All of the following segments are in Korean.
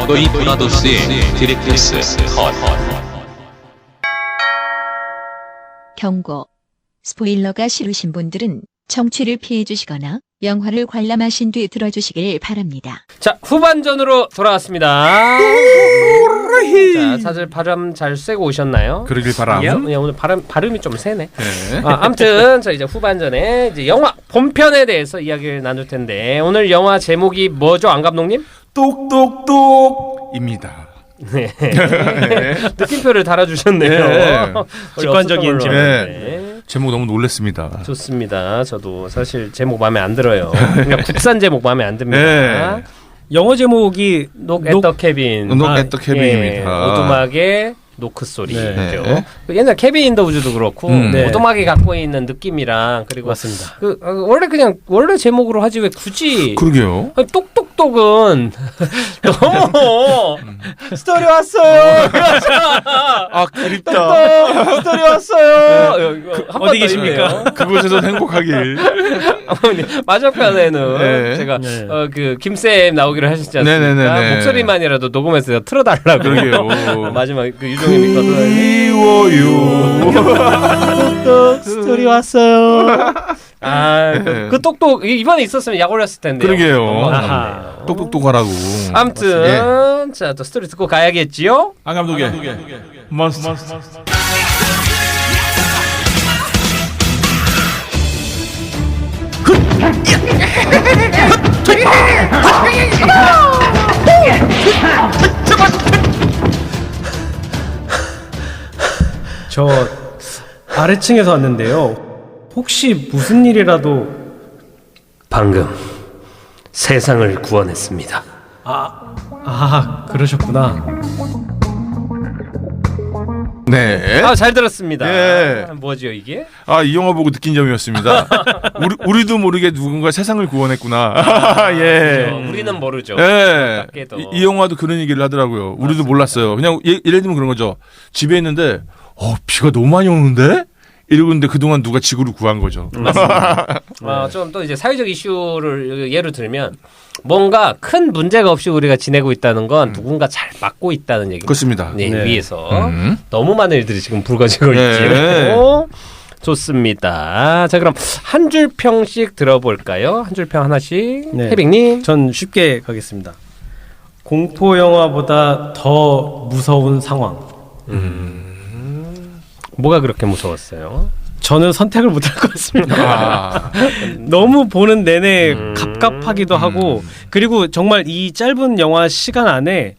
버더이 브라더스의 디렉터스 컷. 경고. 스포일러가 싫으신 분들은 청취를 피해 주시거나 영화를 관람하신 뒤 들어주시길 바랍니다. 자, 후반전으로 돌아왔습니다. 자, 다들 바람 잘 쐬고 오셨나요? 그러길 바람. 야, 오늘 발음이 좀 세네. 네. 아무튼 자 이제 후반전에 이제 영화 본편에 대해서 이야기를 나눌 텐데 오늘 영화 제목이 뭐죠, 안 감독님? 똑똑똑입니다. 네. 느낌표를 달아주셨네요. 네. 직관적인 제목. 네. 제목 너무 놀랐습니다. 좋습니다. 저도 사실 제목 마음에 안 들어요. 그러니까 국산 제목 마음에 안 듭니다. 네. 영어 제목이 Look at the cabin. Look at the cabin입니다. 오두막의 노크 소리죠. 네. 옛날 케빈 인 더 우즈도 그렇고 네. 오두막이 갖고 있는 느낌이랑 그리고 맞습니다. 원래 제목으로 하지 왜 굳이 그러게요. 아니, 똑똑똑은 너무 스토리 왔어요. 아 그립다. 똑똑 스토리 왔어요. 어디 계십니까? 그곳에서 행복하길. 마지막 편에는 네. 제가 네. 그 김쌤 나오기로 하셨지 않습니까? 네네네네. 목소리만이라도 녹음해서 틀어달라고. 그러게요. 마지막 그 유종의 미터도 미워요. 똑똑 스토리 왔어요. 그 똑똑 이번에 있었으면 약 올렸을 텐데. 그러게요. 아하. 똑똑똑하라고. 아무튼 자, 또 스토리 듣고 가야겠지요. 안 감독의 몬스터. 저 아래층에서 왔는데요. 혹시 무슨 일이라도 방금 세상을 구원했습니다. 그러셨구나. 네. 잘 들었습니다. 예. 뭐죠 이게? 이 영화 보고 느낀 점이었습니다. 우리도 모르게 누군가 세상을 구원했구나. 예. 우리는 모르죠. 예. 밖에도. 이 영화도 그런 얘기를 하더라고요. 우리도 몰랐어요. 그냥 예를 들면 그런 거죠. 집에 있는데 비가 너무 많이 오는데? 이러고 있는데 그동안 누가 지구를 구한 거죠. 좀 또 이제 사회적 이슈를 예로 들면 뭔가 큰 문제가 없이 우리가 지내고 있다는 건 누군가 잘 막고 있다는 얘기입니다. 그렇습니다. 네, 네. 위에서 너무 많은 일들이 지금 불거지고 네. 있죠. 좋습니다. 자, 그럼 한 줄 평씩 들어볼까요? 한 줄 평 하나씩. 네. 태빅님. 전 쉽게 가겠습니다. 공포 영화보다 더 무서운 상황. 뭐가 그렇게 무서웠어요? 저는 선택을 못할 것 같습니다. 너무 보는 내내 갑갑하기도 하고 그리고 정말 이 짧은 영화 시간 안에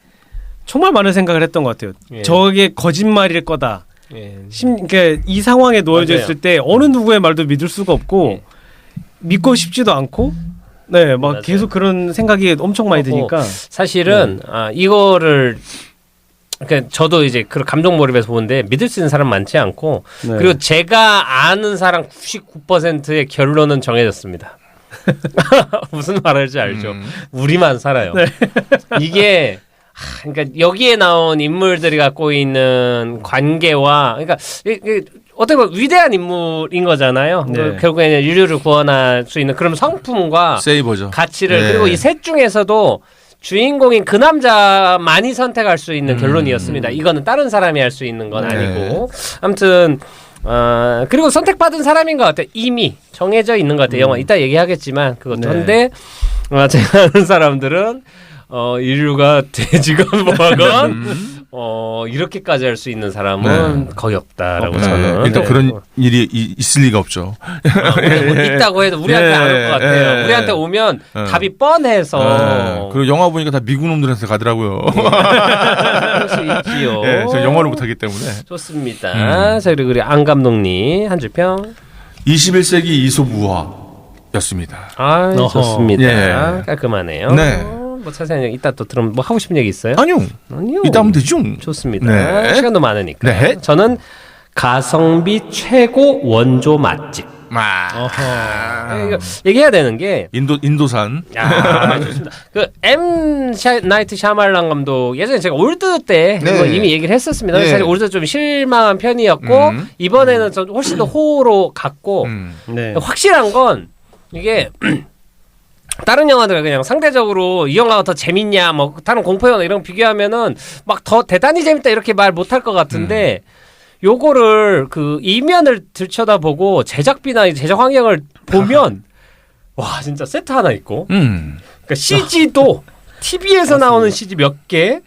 정말 많은 생각을 했던 것 같아요. 예. 저게 거짓말일 거다. 예. 그러니까 이 상황에 놓여져 맞아요. 있을 때 어느 누구의 말도 믿을 수가 없고 믿고 싶지도 않고 막 맞아요. 계속 그런 생각이 엄청 많이 드니까 사실은 이거를 그러니까 저도 이제 그 감정 몰입해서 보는데 믿을 수 있는 사람 많지 않고 네. 그리고 제가 아는 사람 99%의 결론은 정해졌습니다. 무슨 말할지 알죠? 우리만 살아요. 네. 이게 그러니까 여기에 나온 인물들이 갖고 있는 관계와 그러니까 어떻게 보면 위대한 인물인 거잖아요. 네. 결국에는 인류를 구원할 수 있는 그런 성품과 세이버죠. 가치를 네. 그리고 이 셋 중에서도 주인공인 그 남자만이 선택할 수 있는 결론이었습니다. 이거는 다른 사람이 할 수 있는 건 아니고. 아무튼 그리고 선택받은 사람인 것 같아요. 이미 정해져 있는 것 같아요. 영화 이따 얘기하겠지만 그것도 네. 한데 제가 아는 사람들은 인류가 돼지건 뭐건 이렇게까지 할 수 있는 사람은 거의 없다라고 저는 일단 그런 일이 있을 리가 없죠. 있다고 해도 우리한테 안 올 것 같아요. 우리한테 오면 답이 뻔해서 그리고 영화 보니까 다 미국 놈들한테 가더라고요. 그럴 수 있지요. 저 영화를 못하기 때문에. 좋습니다. 자, 그리고 우리 안 감독님 한 줄 평. 21세기 이솝우화였습니다. 좋습니다. 예. 깔끔하네요. 네. 뭐 자세한 얘기 이따 또 들으면 뭐 하고 싶은 얘기 있어요? 아니요. 이따 하면 되죠. 좋습니다. 네. 시간도 많으니까. 네. 저는 가성비 최고 원조 맛집. 이거 얘기해야 되는 게 인도산. 좋습니다. 그 나이트 샤말란 감독 예전에 제가 올드 때 네. 이거 이미 얘기를 했었습니다. 네. 사실 올드 좀 실망한 편이었고 이번에는 좀 훨씬 더 호로 갔고 네. 확실한 건 이게 다른 영화들 그냥 상대적으로 이 영화가 더 재밌냐, 뭐 다른 공포 영화 이런 거 비교하면은 막 더 대단히 재밌다 이렇게 말 못할 것 같은데 요거를 그 이면을 들여다보고 제작비나 제작 환경을 보면 와 진짜 세트 하나 있고, 그러니까 CG도 TV에서 나오는 CG 몇 개,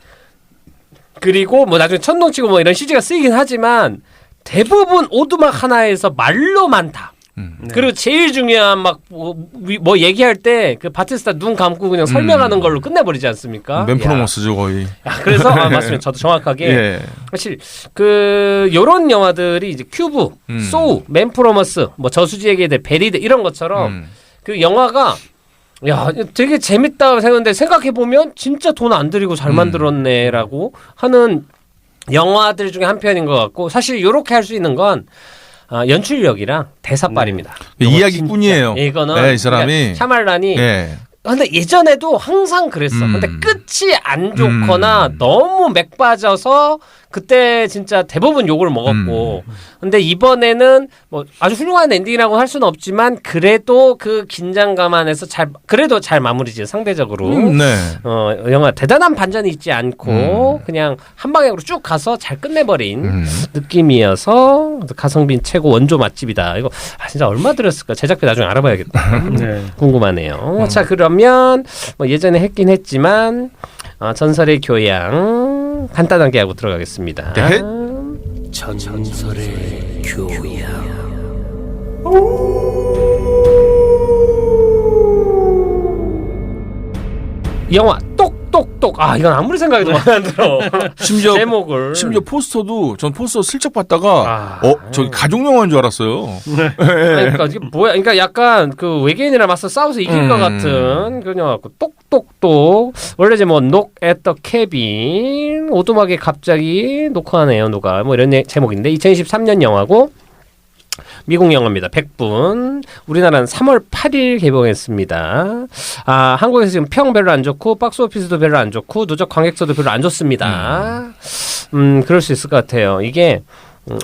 그리고 뭐 나중에 천둥치고 뭐 이런 CG가 쓰이긴 하지만 대부분 오두막 하나에서 말로만 다. 그리고 제일 중요한 막 뭐 얘기할 때 그 바티스타 눈 감고 그냥 설명하는 걸로 끝내버리지 않습니까? 맨프로모스죠 거의. 그래서 맞습니다. 저도 정확하게 예. 사실 그 요런 영화들이 이제 큐브, 소우, 맨프로머스, 뭐 저수지에게 대해 베리드 이런 것처럼 그 영화가 야 되게 재밌다 생각했는데 생각해 보면 진짜 돈 안 들이고 잘 만들었네라고 하는 영화들 중에 한 편인 것 같고, 사실 요렇게 할 수 있는 건 연출력이랑 대사빨입니다. 이야기꾼이에요. 이거는 네, 이 사람이 그러니까 샤말란이. 예. 근데 예전에도 항상 그랬어. 근데 끝이 안 좋거나 너무 맥 빠져서 그때 진짜 대부분 욕을 먹었고. 근데 이번에는 뭐 아주 훌륭한 엔딩이라고 할 수는 없지만 그래도 그 긴장감 안에서 그래도 잘 마무리지 상대적으로. 네. 영화 대단한 반전이 있지 않고 그냥 한 방향으로 쭉 가서 잘 끝내버린 느낌이어서 가성비 최고 원조 맛집이다. 이거 진짜 얼마 들었을까? 제작비 나중에 알아봐야겠다. 네. 궁금하네요. 자 그러면 뭐 예전에 했긴 했지만 전설의 교양 간단하게 하고 들어가겠습니다. 네. 전설의 교양. 영화 똑똑똑. 이건 아무리 생각해도 마음에 안 들어. 심지어 제목을. 심지어 포스터도 전 포스터 슬쩍 봤다가 저기 가족 영화인 줄 알았어요. 그러니까 이게 뭐야? 그러니까 약간 그 외계인이랑 맞서 싸워서 이길 것 같은 그런 영화 같고, 똑똑똑. 원래 이제 뭐 Knock at the Cabin, 오두막에 갑자기 녹화하네요 누가, 뭐 이런 제목인데 2023년 영화고 미국 영화입니다. 100분. 우리나라는 3월 8일 개봉했습니다. 한국에서 지금 평 별로 안 좋고 박스 오피스도 별로 안 좋고 누적 관객수도 별로 안 좋습니다. 그럴 수 있을 것 같아요. 이게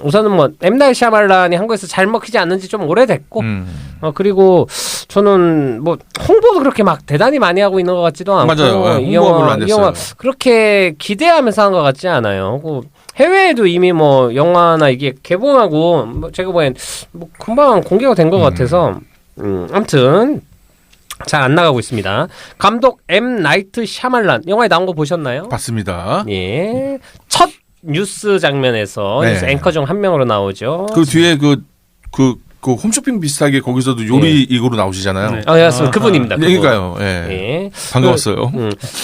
우선은 뭐 M. 나잇 샤말란이 한국에서 잘 먹히지 않는 지 좀 오래됐고 그리고 저는 뭐 홍보도 그렇게 막 대단히 많이 하고 있는 것 같지도 않고, 맞아요. 이 홍보가 별로 안 이 됐어요. 영화 그렇게 기대하면서 한 것 같지 않아요. 해외에도 이미 뭐 영화나 이게 개봉하고 뭐 제가 보기엔 뭐 금방 공개가 된 것 같아서 아무튼 잘 안 나가고 있습니다. 감독 M. 나이트 샤말란, 영화에 나온 거 보셨나요? 봤습니다. 예. 첫 뉴스 장면에서 네. 뉴스 앵커 중 한 명으로 나오죠. 그 뒤에 그 홈쇼핑 비슷하게 거기서도 요리 이거로 나오시잖아요. 네. 맞습니다. 그분입니다. 그분. 그러니까요. 예. 예. 반가웠어요.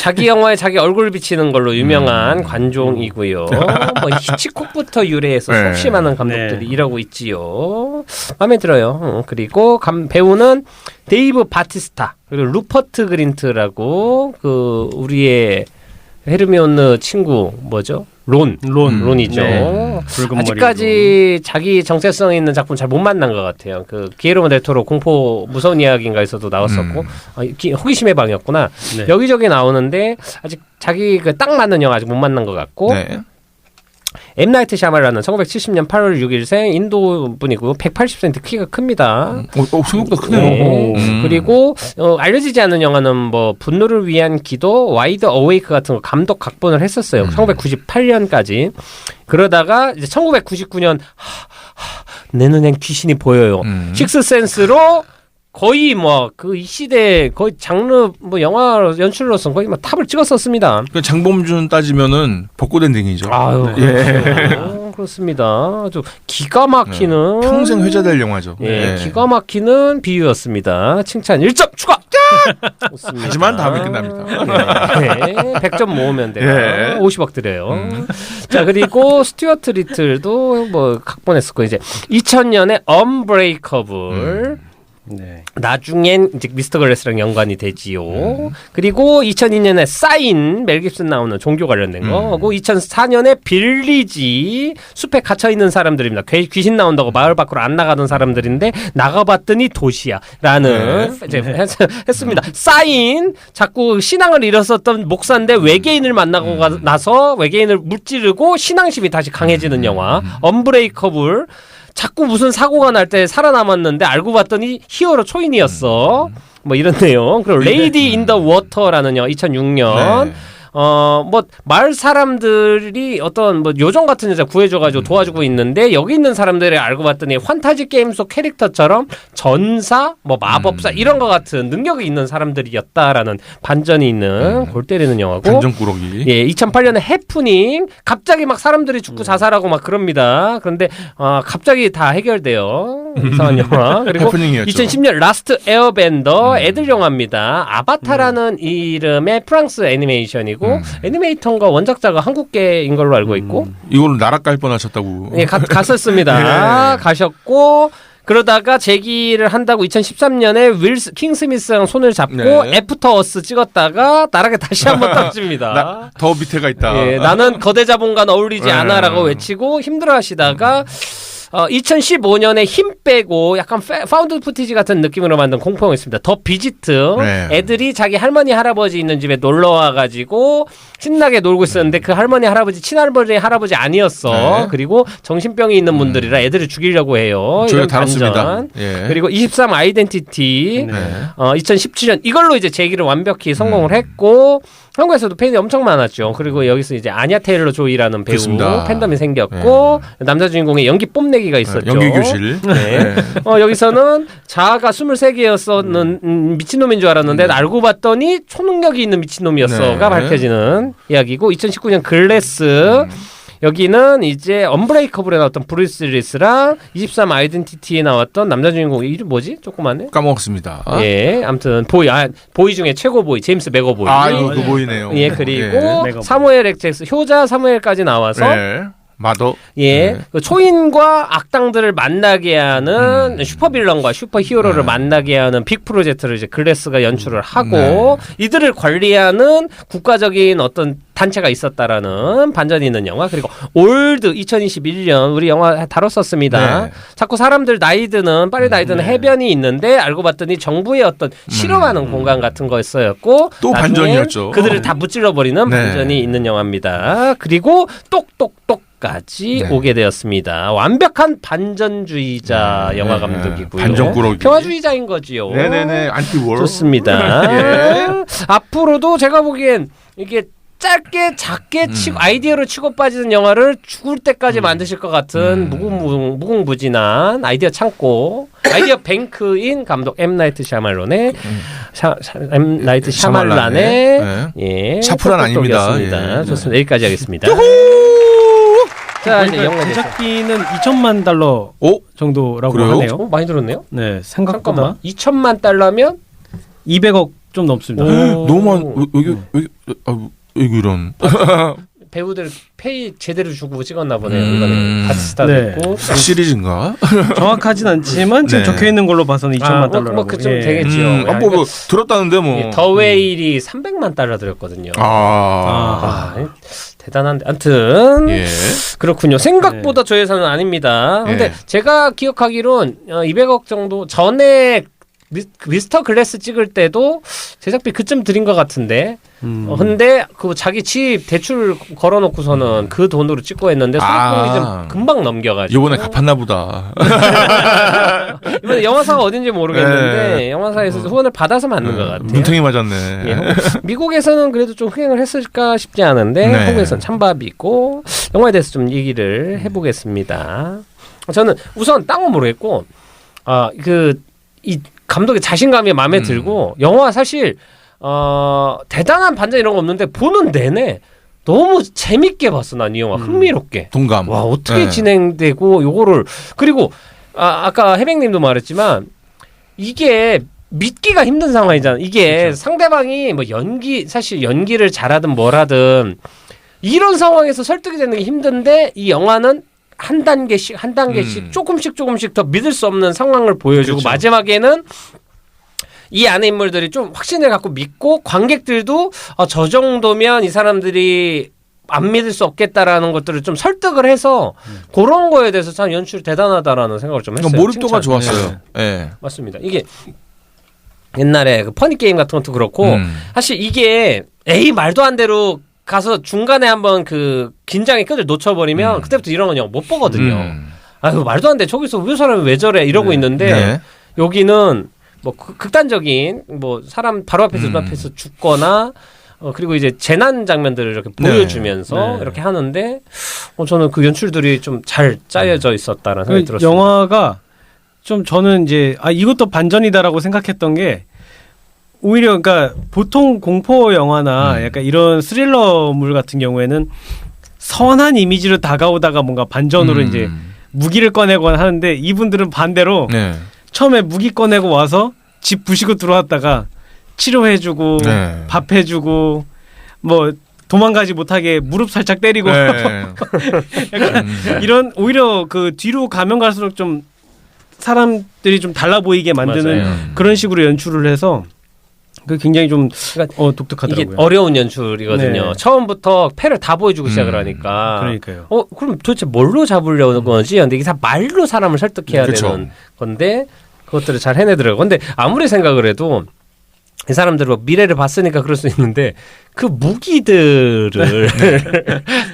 자기 영화에 자기 얼굴 비치는 걸로 유명한 관종이고요. 뭐 히치콕부터 유래해서 네. 수없이 많은 감독들이 네. 이러고 있지요. 마음에 들어요. 그리고 배우는 데이브 바티스타, 그리고 루퍼트 그린트라고 그 우리의 헤르미온느 친구 뭐죠? 론이죠. 네. 붉은 아직까지 자기 정체성 있는 작품 잘 못 만난 것 같아요. 그 기에르모 델 토로 공포 무서운 이야기인가에서도 나왔었고, 호기심의 방이었구나. 네. 여기저기 나오는데 아직 자기 그 딱 맞는 영화 아직 못 만난 것 같고. 네. M. 나이트 샤말란은 1970년 8월 6일생 인도 분이고 180cm 키가 큽니다. 생각보다 크네요. 네. 그리고 알려지지 않은 영화는 뭐 분노를 위한 기도, 와이드 어웨이크 같은 거 감독 각본을 했었어요. 1998년까지. 그러다가 이제 1999년 내 눈엔 귀신이 보여요. 식스센스로 거의 뭐 그 이 시대 거의 장르 뭐 영화 연출로서 거의 막 탑을 찍었었습니다. 그 장범준 따지면은 벚꽃 엔딩이죠. 아유, 예. 그렇습니다. 아주 기가 막히는 평생 회자될 영화죠. 예, 예. 기가 막히는 비유였습니다. 칭찬 1점 추가. 좋습니다. 하지만 다음에 끝납니다. 네, 100점 모으면 돼요. 예. 50억 드려요. 자, 그리고 스튜어트 리틀도 뭐 각본했었고, 이제 2000년에 언브레이커블. 네. 나중엔 이제 미스터 글래스랑 연관이 되지요. 그리고 2002년에 사인, 멜 깁슨 나오는 종교 관련된 거고, 2004년에 빌리지, 숲에 갇혀 있는 사람들입니다. 귀신 나온다고 마을 밖으로 안 나가던 사람들인데 나가봤더니 도시야라는 이제 했습니다. 사인, 자꾸 신앙을 잃었었던 목사인데 외계인을 만나고 나서 외계인을 무찌르고 신앙심이 다시 강해지는 영화. 언브레이커블. 자꾸 무슨 사고가 날 때 살아남았는데 알고 봤더니 히어로 초인이었어. 뭐 이런 내용. 그리고 레이디 인 더 워터라는 영화 2006년. 네. 뭐 마을 사람들이 어떤 뭐 요정 같은 여자 구해줘가지고 도와주고 있는데 여기 있는 사람들이 알고 봤더니 환타지 게임 속 캐릭터처럼 전사, 뭐 마법사 이런 거 같은 능력이 있는 사람들이었다라는 반전이 있는 골 때리는 영화고. 반전꾸러기. 예, 2008년에 해프닝. 갑자기 막 사람들이 죽고 자살하고 막 그럽니다. 그런데 갑자기 다 해결돼요. 이상한 영화. 그리고 해프닝이었죠. 2010년 라스트 에어밴더 애들 영화입니다. 아바타라는 이름의 프랑스 애니메이션이고 애니메이터가 원작자가 한국계인 걸로 알고 있고 이걸로 나라 깔 뻔하셨다고. 예, 갔었습니다. 네. 가셨고 그러다가 재기를 한다고 2013년에 킹 스미스랑 손을 잡고 네. 애프터 어스 찍었다가 나락에 다시 한번 떨어집니다. 더 밑에가 있다. 예, 나는 거대 자본과는 어울리지 네. 않아라고 외치고 힘들어하시다가 2015년에 힘 빼고 약간 파운드 푸티지 같은 느낌으로 만든 공포영화 있습니다. 더 비지트. 네. 애들이 자기 할머니 할아버지 있는 집에 놀러 와가지고 신나게 놀고 있었는데 그 할머니 할아버지 친할머니 할아버지 아니었어. 네. 그리고 정신병이 있는 분들이라 애들을 죽이려고 해요. 저희가 이런 다뤘습니다. 반전. 예. 그리고 23 아이덴티티. 네. 2017년 이걸로 이제 재기를 완벽히 성공을 했고 한국에서도 팬이 엄청 많았죠. 그리고 여기서 이제 아냐 테일러 조이라는 배우 그렇습니다. 팬덤이 생겼고 남자 주인공의 연기 뽐내기가 있었죠. 연기 교실. 네. 여기서는 자아가 23개였었는 미친놈인 줄 알았는데 알고 봤더니 초능력이 있는 미친놈이었어가 네. 밝혀지는 이야기고 2019년 글래스 여기는 이제 언브레이커블에 나왔던 브루스 윌리스랑 23 아이덴티티에 나왔던 남자 주인공 이름 뭐지? 조그만해? 까먹었습니다. 예, 아무튼 보이 중에 최고 보이 제임스 맥어보이. 이거 그 보이네요. 예, 그리고 맥어보이. 사무엘 엑잭스 효자 사무엘까지 나와서 네. 마더. 예, 네. 그 초인과 악당들을 만나게 하는 슈퍼빌런과 슈퍼히어로를 만나게 하는 빅 프로젝트를 이제 글래스가 연출을 하고 이들을 관리하는 국가적인 어떤 단체가 있었다라는 반전이 있는 영화. 그리고 올드 2021년 우리 영화 다뤘었습니다. 네. 자꾸 사람들 나이 드는 빨리 나이 드는 해변이 있는데 알고 봤더니 정부의 어떤 실험하는 공간 같은 거였었고 또 나중엔 반전이었죠. 그들을 다 무찔러 버리는 네. 반전이 있는 영화입니다. 그리고 똑똑똑까지 네. 오게 되었습니다. 완벽한 반전주의자 영화 네. 감독이고요. 반전꾸러기. 평화주의자인 거지요. 네네네. 안티월. 좋습니다. 예. 앞으로도 제가 보기엔 이게 짧게 작게 치고 아이디어로 치고 빠지는 영화를 죽을 때까지 만드실 것 같은 무궁무진한 아이디어 창고 아이디어 뱅크인 감독 M 나이트 샤말론의 M 나이트 샤말란의 예, 샤프란 아닙니다. 똑똑똑이었습니다. 예. 좋습니다. 여기까지 하겠습니다. 자 이제 영화 대상. 제작비는 2천만 달러 오? 정도라고 그래요? 하네요. 많이 들었네요. 네, 생각보다 잠깐만 2천만 달러면 200억 좀 넘습니다. 너무 여기 이런. 배우들 페이 제대로 주고 찍었나 보네요. 이번에 가스스타도 네. 있고 시리즈인가? 정확하진 않지만 지금 네. 적혀 있는 걸로 봐서는 2천만 달러라고. 뭐 그쯤 예. 되겠지요. 뭐 들었다는데 뭐. 예, 더 웨일이 300만 달러 들었거든요. 대단한데. 아무튼 예. 그렇군요. 생각보다 저 예산은 아닙니다. 근데 예. 제가 기억하기론 200억 정도 전에 미스터 글래스 찍을 때도 제작비 그쯤 들인 것 같은데 근데 그 자기 집 대출 걸어놓고서는 그 돈으로 찍고 했는데 수익금이 좀 금방 넘겨가지고 이번에 갚았나 보다. 이번에 영화사가 어딘지 모르겠는데 영화사에서 후원을 받아서 만든 것 같아요. 눈탱이 맞았네. 예, 미국에서는 그래도 좀 흥행을 했을까 싶지 않은데 네. 한국에서는 찬밥이 있고 영화에 대해서 좀 얘기를 해보겠습니다. 저는 우선 땅은 모르겠고 이 감독의 자신감이 마음에 들고 영화 사실 대단한 반전 이런 거 없는데 보는 내내 너무 재밌게 봤어. 난 이 영화 흥미롭게. 동감. 와 어떻게 진행되고 요거를 그리고 아까 해백님도 말했지만 이게 믿기가 힘든 상황이잖아. 이게 그렇죠. 상대방이 뭐 사실 연기를 잘하든 뭐라든 이런 상황에서 설득이 되는 게 힘든데 이 영화는 한 단계씩 조금씩 더 믿을 수 없는 상황을 보여주고 그렇죠. 마지막에는 이 안에 인물들이 좀 확신을 갖고 믿고 관객들도 저 정도면 이 사람들이 안 믿을 수 없겠다라는 것들을 좀 설득을 해서 그런 거에 대해서 참 연출이 대단하다라는 생각을 좀 했어요. 몰입도가 칭찬. 좋았어요. 네. 맞습니다. 이게 옛날에 그 퍼니 게임 같은 것도 그렇고 사실 이게 말도 안 되로 가서 중간에 한번 그 긴장의 끈을 놓쳐버리면 그때부터 이런 건 영화 못 보거든요. 아유 말도 안 돼. 저기서 왜 사람이 왜 저래 이러고 있는데 여기는 뭐 극단적인 뭐 사람 바로 앞에서 눈앞에서 죽거나 그리고 이제 재난 장면들을 이렇게 보여주면서 네. 이렇게 하는데 저는 그 연출들이 좀 잘 짜여져 있었다라는 생각이 들었습니다. 영화가 좀 저는 이제 이것도 반전이다라고 생각했던 게 오히려 그러니까 보통 공포 영화나 약간 이런 스릴러물 같은 경우에는 선한 이미지로 다가오다가 뭔가 반전으로 이제 무기를 꺼내거나 하는데 이분들은 반대로 네. 처음에 무기 꺼내고 와서 집 부시고 들어왔다가 치료해주고 네. 밥 해주고 뭐 도망가지 못하게 무릎 살짝 때리고 네. 약간 이런 오히려 그 뒤로 가면 갈수록 좀 사람들이 좀 달라 보이게 만드는 맞아요. 그런 식으로 연출을 해서 그 굉장히 좀 그러니까 독특하더라고요. 이게 어려운 연출이거든요. 네. 처음부터 패를 다 보여주고 시작을 하니까. 그러니까요. 그럼 도대체 뭘로 잡으려는 건지. 근데 이게 다 말로 사람을 설득해야 그쵸. 되는 건데 그것들을 잘 해내더라고요. 근데 아무리 생각을 해도 이 사람들 뭐 미래를 봤으니까 그럴 수 있는데 그 무기들을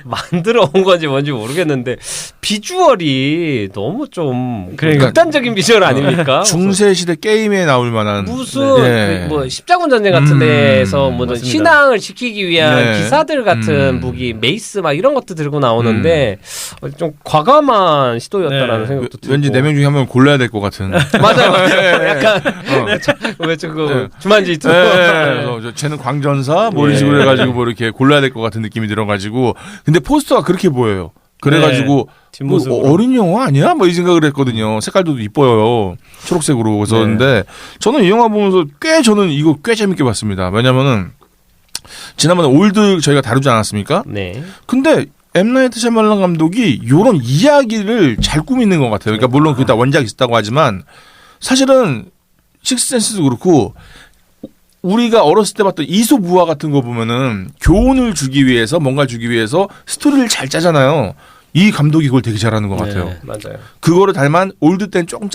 만들어 온 건지 뭔지 모르겠는데 비주얼이 너무 좀 그러니까 극단적인 비주얼 아닙니까? 중세 시대 게임에 나올 만한 무슨 네. 뭐 십자군 전쟁 같은 데에서 뭐 맞습니다. 신앙을 지키기 위한 네. 기사들 같은 무기 메이스 막 이런 것도 들고 나오는데 좀 과감한 시도였다라는 네. 생각도 들고 왠지 4명 중에 한 명 골라야 될 것 같은. 맞아요. 약간 왜 저거 주만지 두 그래서 쟤는 광전사 뭐 이런 식으로 해가지고 뭐 이렇게 골라야 될 것 같은 느낌이 들어가지고 근데 포스터가 그렇게 보여요. 그래가지고 뭐 뒷모습으로. 어린 영화 아니야? 뭐 이 생각을 했거든요. 색깔도 이뻐요. 초록색으로. 그래서 근데 저는 이 영화 보면서 저는 이거 꽤 재밌게 봤습니다. 왜냐면은 지난번에 올드 저희가 다루지 않았습니까? 네. 근데 엠 나이트 샤말란 감독이 요런 이야기를 잘 꾸미는 것 같아요. 그러니까 물론 그게 다 원작이 있었다고 하지만 사실은 식스센스도 그렇고 우리가 어렸을 때 봤던 이솝우화 같은 거 보면은 교훈을 주기 위해서 뭔가 주기 위해서 스토리를 잘 짜잖아요. 이 감독이 그걸 되게 잘하는 것 같아요. 네. 맞아요. 그거를 닮은 올드 때는 조금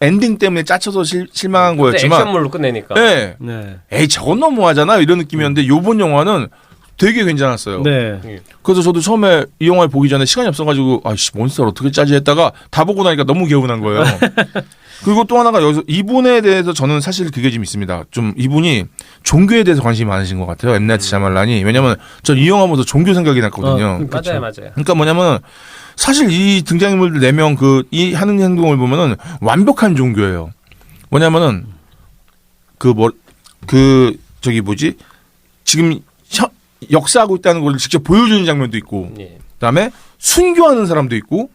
엔딩 때문에 짜쳐서 실망한 거였지만 액션물로 끝내니까. 네. 네. 에이 저건 너무하잖아 이런 느낌이었는데 요번 영화는 되게 괜찮았어요. 네. 그래서 저도 처음에 이 영화를 보기 전에 시간이 없어가지고 아이씨 몬스터를 어떻게 짜지 했다가 다 보고 나니까 너무 개운한 거예요. 그리고 또 하나가 여기서 이분에 대해서 저는 사실 그게 좀 있습니다. 좀 이분이 종교에 대해서 관심이 많으신 것 같아요. 엠 나이트 샤말란이. 왜냐면 전 이 영화 보면서 종교 생각이 났거든요. 맞아요. 그러니까 뭐냐면 사실 이 등장인물들 4명 이 하는 행동을 보면은 완벽한 종교예요. 뭐냐면은 지금 역사하고 있다는 걸 직접 보여주는 장면도 있고 예. 그다음에 순교하는 사람도 있고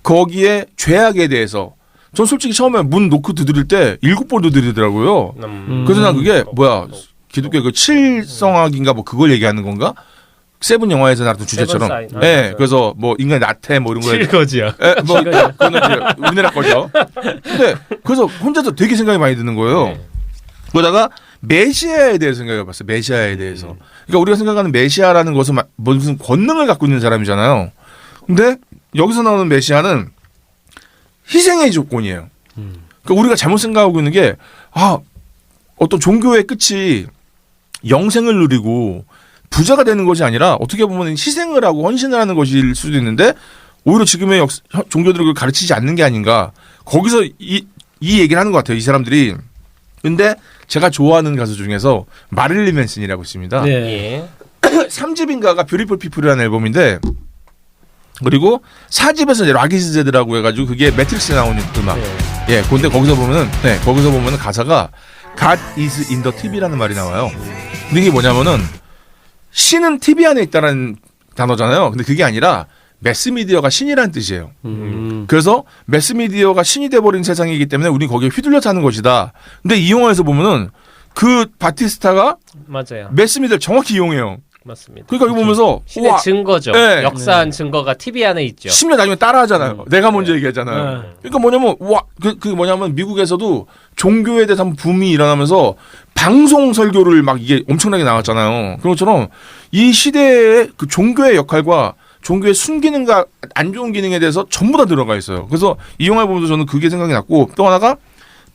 거기에 죄악에 대해서 전 솔직히 처음에 문 놓고 두드릴 때 7번 두드리더라고요. 그래서 난 그게 뭐야 기독교 그 칠성학인가 뭐 그걸 얘기하는 건가? 세븐 영화에서 나왔던 주제처럼. 세븐 사인. 네, 그래서 뭐 인간의 나태 뭐 이런 거에 칠거지야. 뭐 그거는 이제 우리나라 거죠. 근데 그래서 혼자서 되게 생각이 많이 드는 거예요. 네. 그러다가 메시아에 대해서 생각해봤어요. 메시아에 대해서. 그러니까 우리가 생각하는 메시아라는 것은 무슨 권능을 갖고 있는 사람이잖아요. 근데 여기서 나오는 메시아는 희생의 조건이에요. 그러니까 우리가 잘못 생각하고 있는 게 어떤 종교의 끝이 영생을 누리고 부자가 되는 것이 아니라 어떻게 보면 희생을 하고 헌신을 하는 것일 수도 있는데 오히려 지금의 종교들을 그걸 가르치지 않는 게 아닌가. 거기서 이 얘기를 하는 것 같아요. 이 사람들이. 근데 제가 좋아하는 가수 중에서 마릴린 맨슨이라고 있습니다. 네. 예. 3집인가가 뷰티풀 피플이라는 앨범인데 그리고 4집에서 이제 락이즈 제드라고 해가지고 그게 매트릭스에 나오는 음악. 예, 근데 거기서 보면은 가사가 God is in the TV라는 말이 나와요. 근데 이게 뭐냐면은 신은 TV 안에 있다는 단어잖아요. 근데 그게 아니라 매스미디어가 신이라는 뜻이에요. 그래서 매스미디어가 신이 돼버린 세상이기 때문에 우리는 거기에 휘둘려 사는 것이다. 근데 이 영화에서 보면은 그 바티스타가 맞아요. 매스미디어를 정확히 이용해요. 맞습니다. 그러니까 이거 보면서 신의 우와, 증거죠. 네. 역사한 증거가 TV 안에 있죠. 심지어 나중에 따라하잖아요. 내가 먼저 얘기하잖아요. 네. 그러니까 뭐냐면 그 뭐냐면 미국에서도 종교에 대해서 한번 붐이 일어나면서 방송 설교를 막 이게 엄청나게 나왔잖아요. 그런 것처럼 이 시대의 그 종교의 역할과 종교의 순기능과 안 좋은 기능에 대해서 전부 다 들어가 있어요. 그래서 이 영화를 보면서 저는 그게 생각이 났고 또 하나가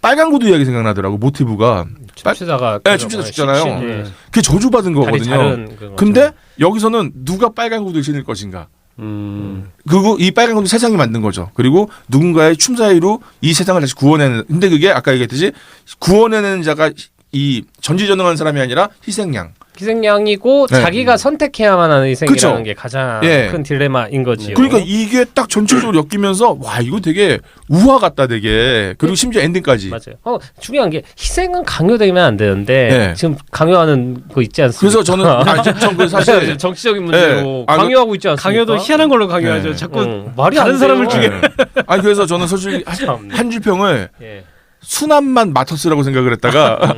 빨간 구두 이야기 생각나더라고. 모티브가. 춤추다가 춤추다 죽잖아요. 네. 그게 저주받은 거거든요. 다른 그거 근데 여기서는 누가 빨간 구두를 신을 것인가? 그리고 이 빨간 검도 세상이 만든 거죠. 그리고 누군가의 춤 사이로 이 세상을 다시 구원해내는. 근데 그게 아까 얘기했듯이 구원해내는 자가 이 전지전능한 사람이 아니라 희생양. 희생양이고 네. 자기가 선택해야만 하는 희생이라는 그쵸? 게 가장 예. 큰 딜레마인 거지요. 그러니까 이게 딱 전체적으로 엮이면서 와 이거 되게 우화 같다 되게. 그리고 심지어 엔딩까지. 맞아요. 중요한 게 희생은 강요되면 안 되는데 네. 지금 강요하는 거 있지 않습니까? 그래서 저는 전그 사실 정치적인 문제로 네. 강요하고 있지 않습니까? 강요도 희한한 걸로 강요하죠. 네. 자꾸 말이 다른 안 사람을 돼요. 죽여. 아니 그래서 저는 솔직히 한 줄평을 예. 수납만 마터스라고 생각을 했다가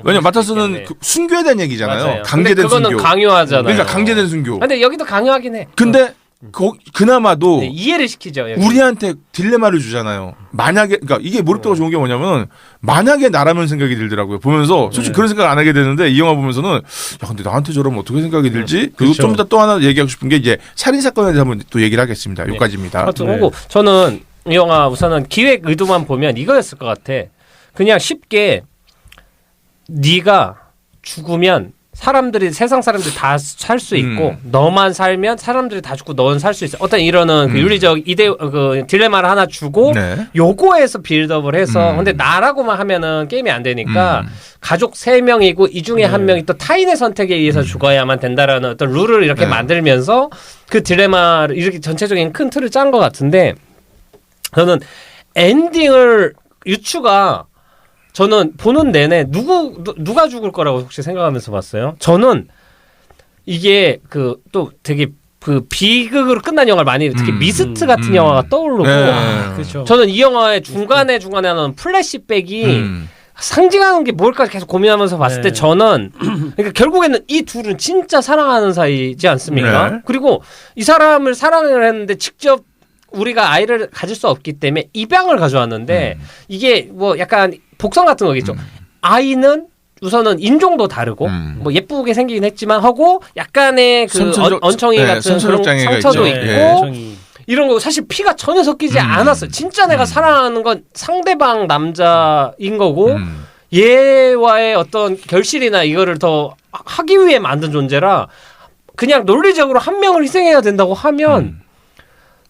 왜냐면 마터스는 있겠네. 그 순교에 대한 얘기잖아요. 맞아요. 강제된 근데 그거는 순교. 강요하잖아요. 그러니까 강제된 순교. 근데 여기도 강요하긴 해. 근데 그나마도 네, 이해를 시키죠. 여기. 우리한테 딜레마를 주잖아요. 만약에 그러니까 이게 몰입도가 좋은 게 뭐냐면 만약에 나라면 생각이 들더라고요. 보면서 솔직히 그런 생각 안 하게 되는데 이 영화 보면서는 야 근데 나한테 저러면 어떻게 생각이 들지? 그리고 그쵸. 좀 이따 또 하나 얘기하고 싶은 게 이제 살인 사건에 대해서 한번 또 얘기를 하겠습니다. 네. 여기까지입니다. 하여튼 네. 오고 저는 이 영화 우선은 기획 의도만 보면 이거였을 것 같아. 그냥 쉽게 네가 죽으면 사람들이 세상 사람들이 다 살 수 있고 너만 살면 사람들이 다 죽고 너는 살 수 있어. 어떤 이러는 그 윤리적 그 딜레마를 하나 주고 네. 요거에서 빌드업을 해서 근데 나라고만 하면은 게임이 안 되니까 가족 3명이고 이 중에 한 명이 또 타인의 선택에 의해서 죽어야만 된다라는 어떤 룰을 이렇게 네. 만들면서 그 딜레마를 이렇게 전체적인 큰 틀을 짠 것 같은데 저는 엔딩을 유추가 저는 보는 내내 누가 죽을 거라고 혹시 생각하면서 봤어요? 저는 이게 그 또 되게 그 비극으로 끝난 영화를 많이 특히 미스트 같은 영화가 떠오르고 네. 그렇죠. 저는 이 영화의 중간에 하는 플래시백이 상징하는 게 뭘까 계속 고민하면서 봤을 때 네. 저는 그러니까 결국에는 이 둘은 진짜 사랑하는 사이지 않습니까? 네. 그리고 이 사람을 사랑을 했는데 직접 우리가 아이를 가질 수 없기 때문에 입양을 가져왔는데 이게 뭐 약간 복선 같은 거겠죠. 아이는 우선은 인종도 다르고 뭐 예쁘게 생기긴 했지만 하고 약간의 그 언청이 네, 같은 선천적 그런 장애가 상처도 있죠. 있고 예. 정이. 이런 거 사실 피가 전혀 섞이지 않았어요. 진짜 내가 사랑하는 건 상대방 남자인 거고 얘와의 어떤 결실이나 이거를 더 하기 위해 만든 존재라 그냥 논리적으로 한 명을 희생해야 된다고 하면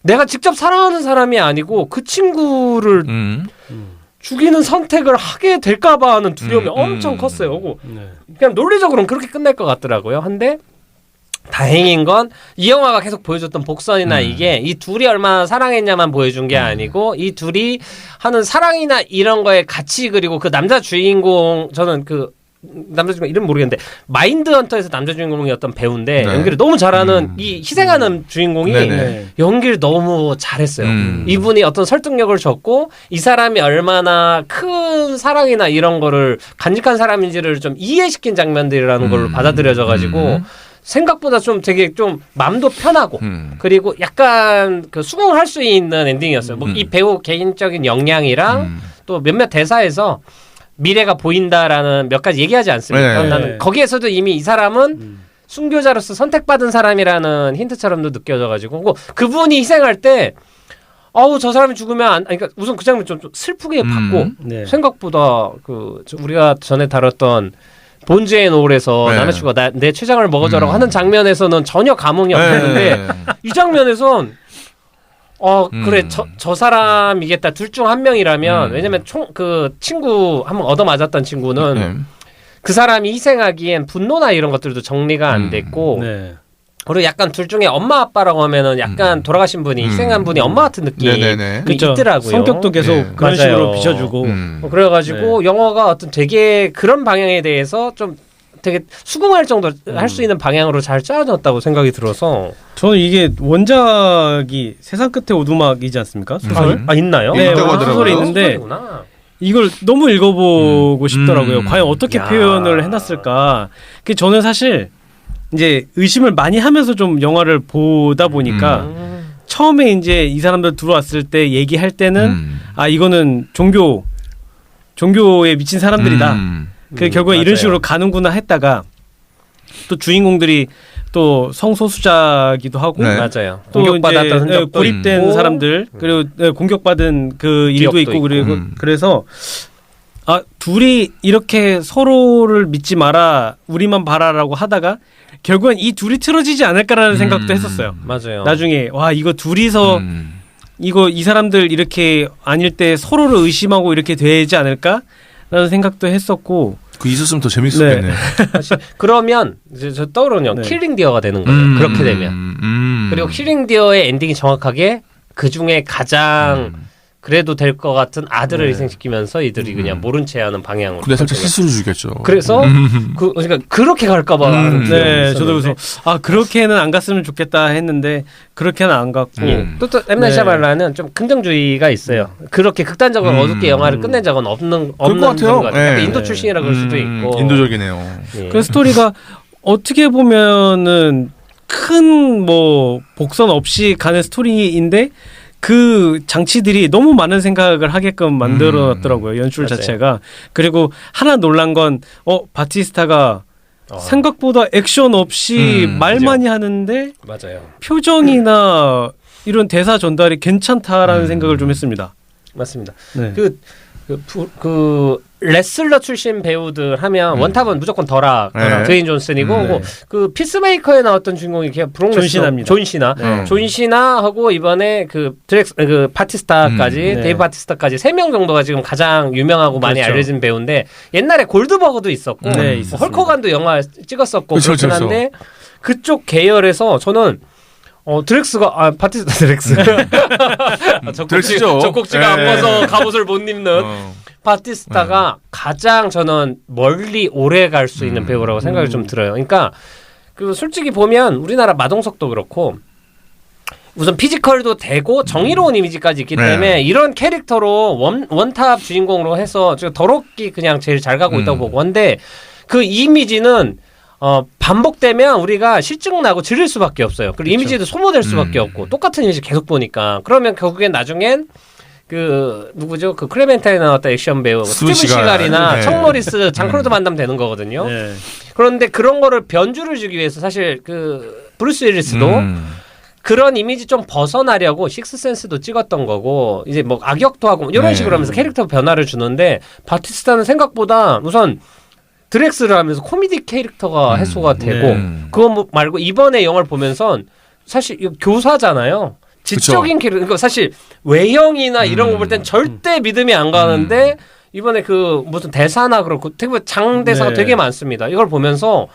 내가 직접 사랑하는 사람이 아니고 그 친구를 죽이는 선택을 하게 될까봐 하는 두려움이 엄청 컸어요. 네. 그냥 논리적으로는 그렇게 끝날 것 같더라고요. 한데 다행인 건 이 영화가 계속 보여줬던 복선이나 이게 이 둘이 얼마나 사랑했냐만 보여준 게 아니고 이 둘이 하는 사랑이나 이런 거에 가치 그리고 그 남자 주인공 저는 그 남자 주인공 이름 모르겠는데 마인드 헌터에서 남자 주인공이었던 배우인데 네. 연기를 너무 잘하는 이 희생하는 주인공이 네네. 연기를 너무 잘했어요. 이분이 어떤 설득력을 줬고 이 사람이 얼마나 큰 사랑이나 이런 거를 간직한 사람인지를 좀 이해시킨 장면들이라는 걸로 받아들여져 가지고 생각보다 좀 되게 좀 마음도 편하고 그리고 약간 그 수긍할 수 있는 엔딩이었어요. 뭐 이 배우 개인적인 역량이랑 또 몇몇 대사에서 미래가 보인다라는 몇 가지 얘기하지 않습니까? 네. 나는 거기에서도 이미 이 사람은 순교자로서 선택받은 사람이라는 힌트처럼도 느껴져가지고 그분이 희생할 때 저 사람이 죽으면 그러니까 우선 그 장면 좀 슬프게 봤고 네. 생각보다 우리가 전에 다뤘던 본즈앤올에서 네. 남자친구가 내 췌장을 먹어줘라고 하는 장면에서는 전혀 감흥이 없었는데 네. 이 장면에선 그래 저 사람이겠다 둘 중 한 명이라면 왜냐면 그 친구 한번 얻어맞았던 친구는 그 사람이 희생하기엔 분노나 이런 것들도 정리가 안 됐고 네. 그리고 약간 둘 중에 엄마 아빠라고 하면은 약간 돌아가신 분이 희생한 분이 엄마 같은 느낌이 네네네. 그렇죠. 있더라고요. 성격도 계속 네. 그런 맞아요. 식으로 비춰주고. 그래가지고 영화가 어떤 되게 그런 방향에 대해서 좀 되게 수긍할 정도 할 수 있는 방향으로 잘 짜졌다고 생각이 들어서 저는 이게 원작이 세상 끝에 오두막이지 않습니까? 소설? 있나요? 네, 있다고 하더라고요. 소설이 있는데 소설이구나. 이걸 너무 읽어보고 싶더라고요. 과연 어떻게 야. 표현을 해놨을까? 그 저는 사실 이제 의심을 많이 하면서 좀 영화를 보다 보니까 처음에 이제 이 사람들 들어왔을 때 얘기할 때는 이거는 종교에 미친 사람들이다. 결국에 이런 맞아요. 식으로 가는구나 했다가 또 주인공들이 또 성소수자기도 하고 네. 맞아요. 또 공격받았던 이제 흔적도 고립된 있고. 사람들 그리고 공격받은 그 일도 기억도 있고 있고. 그리고 그래서 둘이 이렇게 서로를 믿지 마라 우리만 봐라라고 하다가 결국은 이 둘이 틀어지지 않을까라는 생각도 했었어요. 맞아요. 나중에 와 이거 둘이서 이거 이 사람들 이렇게 아닐 때 서로를 의심하고 이렇게 되지 않을까라는 생각도 했었고 그 있었으면 더 재밌었겠네. 사실 그러면 이제 저 떠오르는 네. 킬링 디어가 되는 거예요. 그렇게 되면. 그리고 킬링 디어의 엔딩이 정확하게 그 중에 가장 그래도 될 것 같은 아들을 네. 희생시키면서 이들이 그냥 모른 채 하는 방향으로. 근데 살짝 실수를 주겠죠. 그래서 그러니까 그렇게 갈까봐. 네, 저도 그래서 그렇게는 안 갔으면 좋겠다 했는데 그렇게는 안 갔고 또 엠나이 네. 샤말라는 좀 긍정주의가 있어요. 그렇게 극단적으로 어둡게 영화를 끝낸 적은 없는 그럴 것 같아요. 것 같아요. 네. 인도 출신이라 그럴 수도 있고. 인도적이네요. 예. 그 스토리가 어떻게 보면은 큰 뭐 복선 없이 가는 스토리인데 그 장치들이 너무 많은 생각을 하게끔 만들어놨더라고요. 연출 맞아요. 자체가. 그리고 하나 놀란 건 바티스타가 생각보다 액션 없이 말많이 하는데 맞아요. 표정이나 이런 대사 전달이 괜찮다라는 생각을 좀 했습니다. 맞습니다. 네. 그 레슬러 출신 배우들 하면 원탑은 무조건 더락, 네. 드웨인 존슨이고 네. 그 피스메이커에 나왔던 주인공이 브록 존 레슬러, 시나입니다. 존 시나, 네. 존 시나하고 이번에 그 바티스타까지 네. 데이브 바티스타까지 3명 정도가 지금 가장 유명하고 많이 그렇죠. 알려진 배우인데 옛날에 골드버거도 있었고 네, 뭐 있었습니다. 헐커간도 영화 찍었었고 그쵸, 그렇긴 그쵸. 한데 그쪽 계열에서 저는 드렉스가 바티스타 드렉스 드렉스죠. 젖꼭지가 안 네. 벗어 갑옷을 못 입는 바티스타가 가장 저는 멀리 오래 갈 수 있는 배우라고 생각이 좀 들어요. 그러니까 그 솔직히 보면 우리나라 마동석도 그렇고 우선 피지컬도 되고 정의로운 이미지까지 있기 때문에 네. 이런 캐릭터로 원탑 주인공으로 해서 저 더럽게 그냥 제일 잘 가고 있다고 보고 근데 그 이미지는 반복되면 우리가 실증 나고 지를 수밖에 없어요. 그리고 이미지도 소모될 수밖에 없고 똑같은 이미지 계속 보니까 그러면 결국엔 나중엔 그 누구죠? 그 클레멘타인에 나왔던 액션 배우 스티븐 시갈이나 네. 청 노리스, 장클로드 반담 되는 거거든요. 네. 그런데 그런 거를 변주를 주기 위해서 사실 그 브루스 윌리스도 그런 이미지 좀 벗어나려고 식스센스도 찍었던 거고 이제 뭐 악역도 하고 이런 네. 식으로 하면서 캐릭터 변화를 주는데 바티스타는 생각보다 우선 드렉스를 하면서 코미디 캐릭터가 해소가 되고 그거 말고 이번에 영화를 보면선 사실 이거 교사잖아요. 지적인 캐릭터. 그러니까 사실 외형이나 이런 거 볼 땐 절대 믿음이 안 가는데 이번에 그 무슨 대사나 그렇고 되게 장대사가 네. 되게 많습니다. 이걸 보면서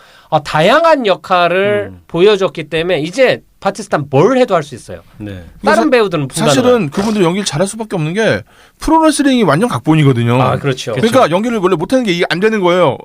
다양한 역할을 보여줬기 때문에 이제 바티스타 뭘 해도 할 수 있어요. 네. 다른 배우들은 사실은 그분들 연기를 잘할 수밖에 없는 게 프로레슬링이 완전 각본이거든요. 아 그렇죠. 그러니까 연기를 원래 못하는 게 이게 안 되는 거예요.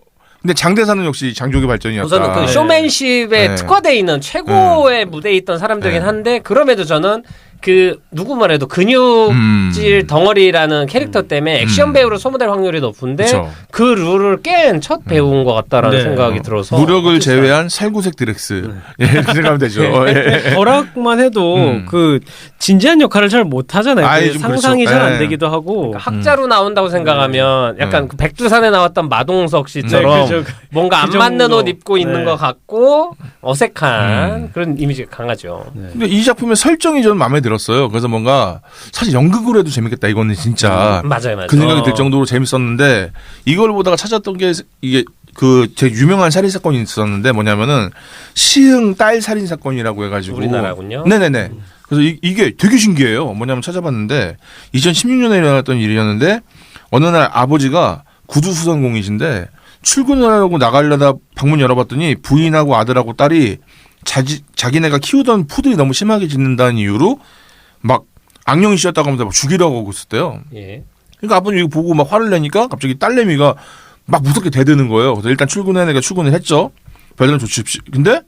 근데 장대사는 역시 장족의 발전이었다. 우선은 그 네. 쇼맨십에 네. 특화되어 있는 최고의 무대에 있던 사람들이긴 네. 한데 그럼에도 저는 그 누구 말해도 근육질 덩어리라는 캐릭터 때문에 액션 배우로 소모될 확률이 높은데 그쵸. 그 룰을 깬 첫 배우인 것 같다라는 네. 생각이 들어서 무력을 제외한 살구색 드렉스. 예, 그렇게 생각하면 되죠. 예. 버락만 해도 그 진지한 역할을 잘 못하잖아요. 아이, 그 좀 상상이 그렇죠. 잘 안 네. 되기도 하고. 학자로 나온다고 생각하면 약간 그 백두산에 나왔던 마동석 씨처럼 네, 그죠. 뭔가 안 그 맞는 정도. 옷 입고 있는 네. 것 같고 어색한 그런 이미지가 강하죠. 근데 이 작품의 설정이 저는 마음에 들었어요. 그래서 뭔가 사실 연극으로 해도 재밌겠다. 이거는 진짜 맞아요. 그 생각이 들 정도로 재밌었는데 이걸 보다가 찾았던 게 이게 그 되게 유명한 살인 사건이 있었는데 뭐냐면은 시흥 딸 살인 사건이라고 해가지고 우리나라군요. 네네네. 그래서 이게 되게 신기해요. 뭐냐면 찾아봤는데 2016년에 일어났던 일이었는데 어느 날 아버지가 구두 수선공이신데 출근을 하려고 나가려다 방문 열어봤더니 부인하고 아들하고 딸이 자기네가 키우던 푸들이 너무 심하게 짖는다는 이유로 막 악령이 씌었다고 하면서 막 죽이려고 하고 있었대요. 예. 그러니까 아버님 이거 보고 막 화를 내니까 갑자기 딸내미가 막 무섭게 대드는 거예요. 그래서 일단 출근해내가 출근을 했죠. 별다른 조치 없이. 근데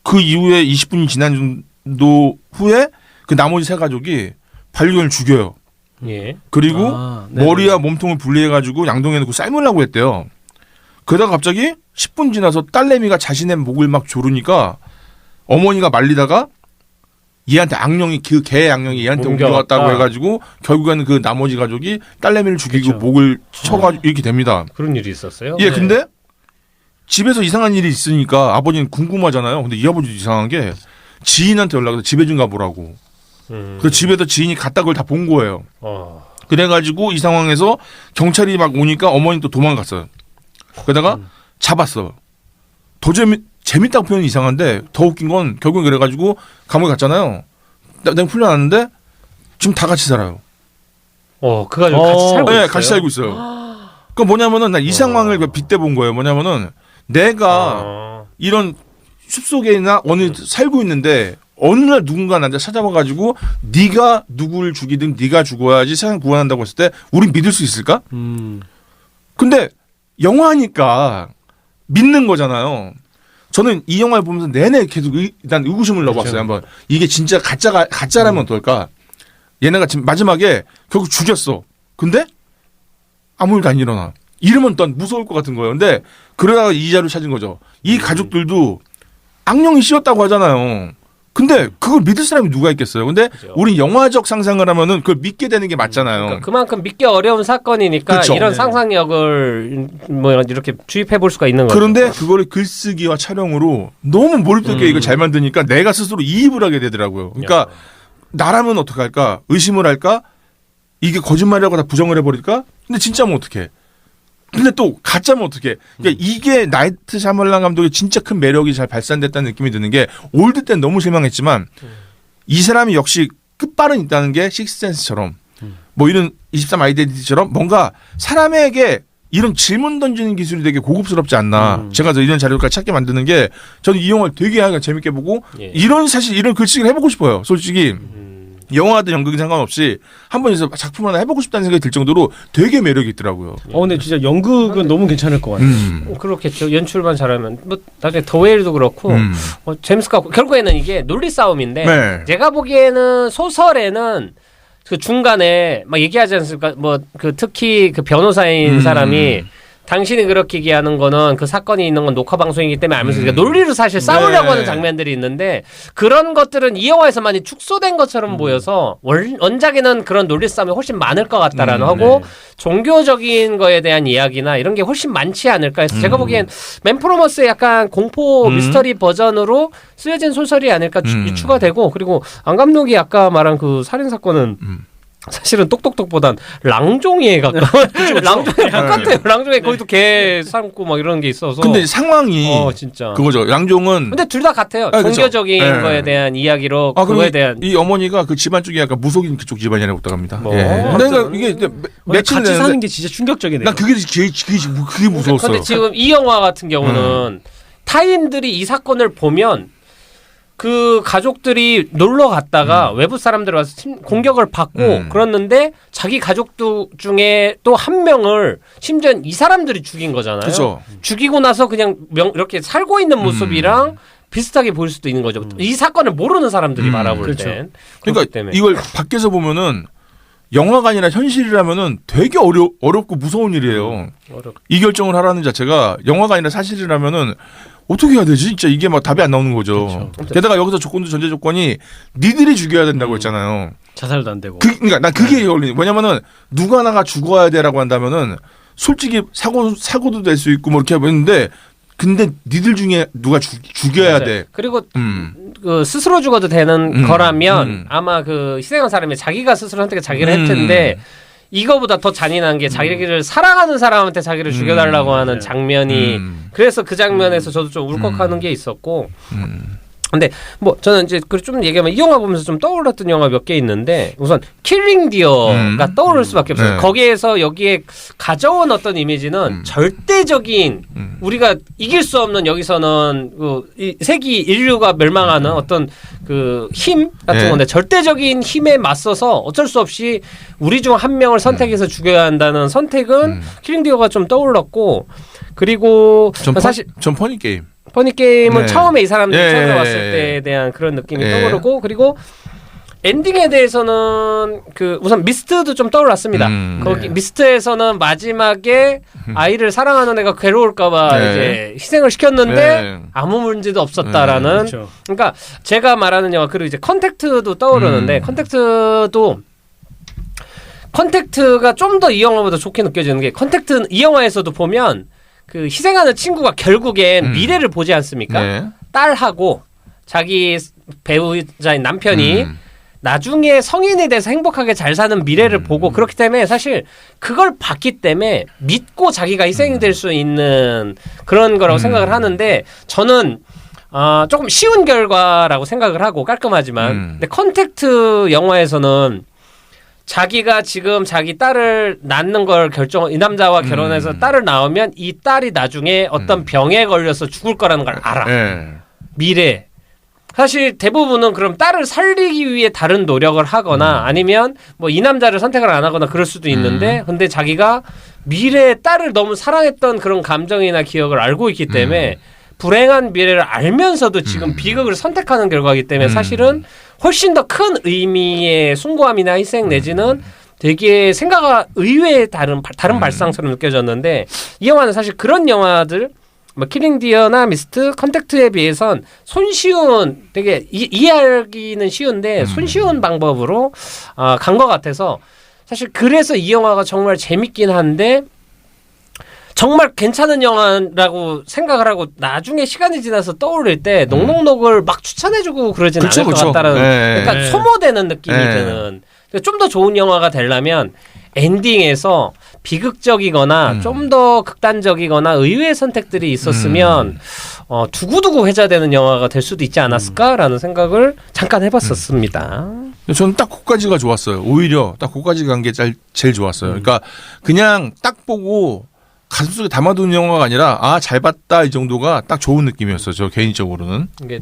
그 이후에 20분이 지난 정도 후에 그 나머지 세 가족이 반려견을 죽여요. 예. 그리고 네네. 머리와 몸통을 분리해가지고 양동이에 넣고 삶으려고 했대요. 그러다가 갑자기 10분 지나서 딸내미가 자신의 목을 막 조르니까 어머니가 말리다가 얘한테 악령이 그 개 악령이 얘한테 옮겨갔다고 해가지고 결국에는 그 나머지 가족이 딸내미를 죽이고 그렇죠. 목을 쳐가지고 이렇게 됩니다. 그런 일이 있었어요. 예, 근데 집에서 이상한 일이 있으니까 아버지는 궁금하잖아요. 근데 이 아버지도 이상한 게 지인한테 연락해서 집에 좀 가보라고. 그 집에서 지인이 갔다 그걸 다 본 거예요. 그래가지고 이 상황에서 경찰이 막 오니까 어머니 또 도망갔어요. 그러다가 잡았어. 더 재밌다고 표현이 이상한데 더 웃긴 건 결국엔 그래가지고 감옥에 갔잖아요. 내가 풀려났는데 지금 다 같이 살아요. 그 가지고 같이 살고 네, 있어요. 같이 살고 있어요. 그 뭐냐면은 난 이 상황을 빗대 본 거예요. 뭐냐면은 내가 이런 숲속에나 어느 살고 있는데 어느 날 누군가 나한테 찾아와가지고 네가 누구를 죽이든 네가 죽어야지 세상 구원한다고 했을 때 우린 믿을 수 있을까? 근데 영화니까 믿는 거잖아요. 저는 이 영화를 보면서 내내 계속 일단 의구심을 넣어봤어요. 한번 이게 진짜 가짜라면 어떨까? 얘네가 지금 마지막에 결국 죽였어. 근데 아무 일도 안 일어나. 이러면 난 무서울 것 같은 거예요. 근데 그러다가 이자를 찾은 거죠. 이 가족들도 악령이 씌웠다고 하잖아요. 근데 그걸 믿을 사람이 누가 있겠어요. 근데 그죠. 우리 영화적 상상을 하면은 그걸 믿게 되는 게 맞잖아요. 그러니까 그만큼 믿기 어려운 사건이니까 그쵸. 이런 네. 상상력을 뭐 이렇게 주입해 볼 수가 있는 거죠. 그런데 그거를 글쓰기와 촬영으로 너무 몰입되게 이걸 잘 만드니까 내가 스스로 이입을 하게 되더라고요. 그러니까 나라면 어떡할까? 의심을 할까? 이게 거짓말이라고 다 부정을 해버릴까? 근데 진짜면 어떡해? 근데 또 가짜면 어떡해? 그러니까 이게 나이트 샤말란 감독의 진짜 큰 매력이 잘 발산됐다는 느낌이 드는 게 올드 땐 너무 실망했지만 이 사람이 역시 끝발은 있다는 게 식스센스처럼 뭐 이런 23 아이덴티티처럼 뭔가 사람에게 이런 질문 던지는 기술이 되게 고급스럽지 않나. 제가 이런 자료까지 찾게 만드는 게 저는 이 영화를 되게 재밌게 보고 이런 사실 이런 글쓰기를 해보고 싶어요. 솔직히. 영화든 연극이 상관없이 한 번에서 작품 하나 해보고 싶다는 생각이 들 정도로 되게 매력이 있더라고요. 근데 진짜 연극은 너무 괜찮을 것 같아요. 그렇겠죠. 연출만 잘하면 뭐 나중에 더웨일도 그렇고 재밌을 것 같고 결국에는 이게 논리 싸움인데 네. 제가 보기에는 소설에는 그 중간에 막 얘기하지 않습니까? 뭐 그 특히 그 변호사인 사람이 당신이 그렇게 얘기하는 거는 그 사건이 있는 건 녹화 방송이기 때문에 알면서 그러니까 논리로 사실 싸우려고 하는 장면들이 있는데 그런 것들은 이 영화에서 많이 축소된 것처럼 보여서 원작에는 그런 논리 싸움이 훨씬 많을 것 같다라는 하고 종교적인 거에 대한 이야기나 이런 게 훨씬 많지 않을까 해서 제가 보기엔 맨프로머스의 약간 공포 미스터리 버전으로 쓰여진 소설이 아닐까 유추가 되고 그리고 안 감독이 아까 말한 그 살인 사건은 사실은 똑똑똑보단 랑종이에 가까워. 랑종에 똑같아요. 랑종에 거기도 개 삶고 막 이런 게 있어서. 근데 상황이 진짜. 그거죠. 양종은 근데 둘 다 같아요. 그쵸. 종교적인 네. 거에 대한 이야기로 그리고 그거에 대한 이 어머니가 그 집안 쪽이 약간 무속인 그쪽 집안이라고 합니다. 뭐. 근데 그러니까 이게 며칠 같이 사는 게 진짜 충격적이네요. 난 그게 무서웠어요. 그런데 지금 이 영화 같은 경우는 타인들이 이 사건을 보면 그 가족들이 놀러 갔다가 외부 사람들 와서 공격을 받고 그랬는데 자기 가족 중에 또 한 명을 심지어 이 사람들이 죽인 거잖아요. 그쵸. 죽이고 나서 그냥 이렇게 살고 있는 모습이랑 비슷하게 보일 수도 있는 거죠. 이 사건을 모르는 사람들이 바라볼 그렇죠. 땐. 그러니까 때문에. 이걸 밖에서 보면은 영화가 아니라 현실이라면은 되게 어렵고 무서운 일이에요. 이 결정을 하라는 자체가 영화가 아니라 사실이라면은 어떻게 해야 되지? 진짜 이게 막 답이 안 나오는 거죠. 그렇죠. 게다가 여기서 전제 조건이 니들이 죽여야 된다고 했잖아요. 자살도 안 되고. 그러니까 난 그게 걸리는. 뭐냐면은 누구 하나가 죽어야 돼라고 한다면은 솔직히 사고도 될 수 있고 뭐 이렇게 하는데 근데 니들 중에 누가 죽여야 맞아요. 돼. 그리고 그 스스로 죽어도 되는 거라면 아마 그 희생한 사람이 자기가 스스로 선택해 자기를 할 텐데 이거보다 더 잔인한 게 자기를 사랑하는 사람한테 자기를 죽여달라고 하는 장면이 그래서 그 장면에서 저도 좀 울컥하는 게 있었고 근데 뭐 저는 이제 좀 얘기하면 이 영화 보면서 좀 떠올랐던 영화 몇 개 있는데 우선 킬링 디어가 떠오를 수밖에 없어요. 네. 거기에서 여기에 가져온 어떤 이미지는 절대적인 우리가 이길 수 없는 여기서는 이 세기 인류가 멸망하는 어떤 그 힘 같은 네. 건데 절대적인 힘에 맞서서 어쩔 수 없이 우리 중 한 명을 선택해서 죽여야 한다는 선택은 킬링 디어가 좀 떠올랐고 그리고 사실 전 퍼니 게임. 퍼니 게임은 네. 처음에 이 사람들이 예. 처음에 왔을 때에 대한 그런 느낌이 예. 떠오르고 그리고 엔딩에 대해서는 그 우선 미스트도 좀 떠올랐습니다. 거기 미스트에서는 마지막에 아이를 사랑하는 애가 괴로울까봐 네. 이제 희생을 시켰는데 네. 아무 문제도 없었다라는. 그렇죠. 그러니까 제가 말하는 영화 그리고 이제 컨택트도 떠오르는데 컨택트가 좀 더 이 영화보다 좋게 느껴지는 게 컨택트 이 영화에서도 보면 그 희생하는 친구가 결국엔 미래를 보지 않습니까? 네. 딸하고 자기 배우자인 남편이 나중에 성인이 돼서 행복하게 잘 사는 미래를 보고 그렇기 때문에 사실 그걸 봤기 때문에 믿고 자기가 희생이 될 수 있는 그런 거라고 생각을 하는데 저는 조금 쉬운 결과라고 생각을 하고 깔끔하지만 근데 컨택트 영화에서는 자기가 지금 자기 딸을 낳는 걸 이 남자와 결혼해서 딸을 낳으면 이 딸이 나중에 어떤 병에 걸려서 죽을 거라는 걸 알아. 미래. 사실 대부분은 그럼 딸을 살리기 위해 다른 노력을 하거나 아니면 뭐 이 남자를 선택을 안 하거나 그럴 수도 있는데 근데 자기가 미래의 딸을 너무 사랑했던 그런 감정이나 기억을 알고 있기 때문에 불행한 미래를 알면서도 지금 비극을 선택하는 결과이기 때문에 사실은 훨씬 더 큰 의미의 숭고함이나 희생 내지는 되게 생각과 의외의 다른 발상처럼 느껴졌는데 이 영화는 사실 그런 영화들 뭐 킬링 디어나 미스트, 컨택트에 비해선 손쉬운 되게 이해하기는 쉬운데 손쉬운 방법으로 간 것 같아서 사실 그래서 이 영화가 정말 재밌긴 한데 정말 괜찮은 영화라고 생각을 하고 나중에 시간이 지나서 떠올릴 때 녹록록을 막 추천해주고 그러진 않을 것 같다라는 그러니까 소모되는 느낌이 드는 좀 더 좋은 영화가 되려면 엔딩에서 비극적이거나 좀 더 극단적이거나 의외의 선택들이 있었으면 두고두고 회자되는 영화가 될 수도 있지 않았을까라는 생각을 잠깐 해봤었습니다. 저는 딱 그까지가 좋았어요. 오히려 딱 그까지 간 게 제일 좋았어요. 그러니까 그냥 딱 보고 가슴속에 담아두는 영화가 아니라 잘 봤다 이 정도가 딱 좋은 느낌이었어요. 저 개인적으로는. 이게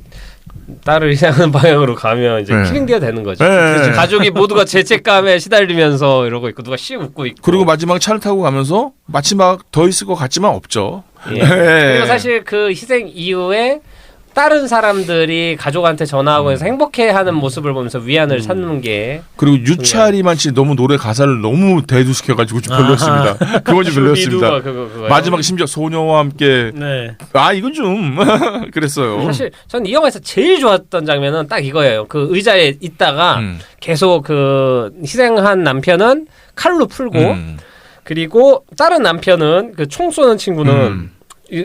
딸을 희생하는 방향으로 가면 이제 킬링디어 되는 거죠. 가족이 모두가 죄책감에 시달리면서 이러고 있고 누가 씩 웃고 있고. 그리고 마지막 차를 타고 가면서 마치 막 더 있을 것 같지만 없죠. 그리고 사실 그 희생 이후에 다른 사람들이 가족한테 전화하고 해서 행복해하는 모습을 보면서 위안을 찾는 게 그리고 유차리만 씨 너무 노래 가사를 너무 대두시켜가지고 좀 별로였습니다. 그건 좀 별로였습니다. 마지막 심지어 소녀와 함께 이건 좀 그랬어요. 사실 전 이 영화에서 제일 좋았던 장면은 딱 이거예요. 그 의자에 있다가 계속 그 희생한 남편은 칼로 풀고 그리고 다른 남편은 그 총 쏘는 친구는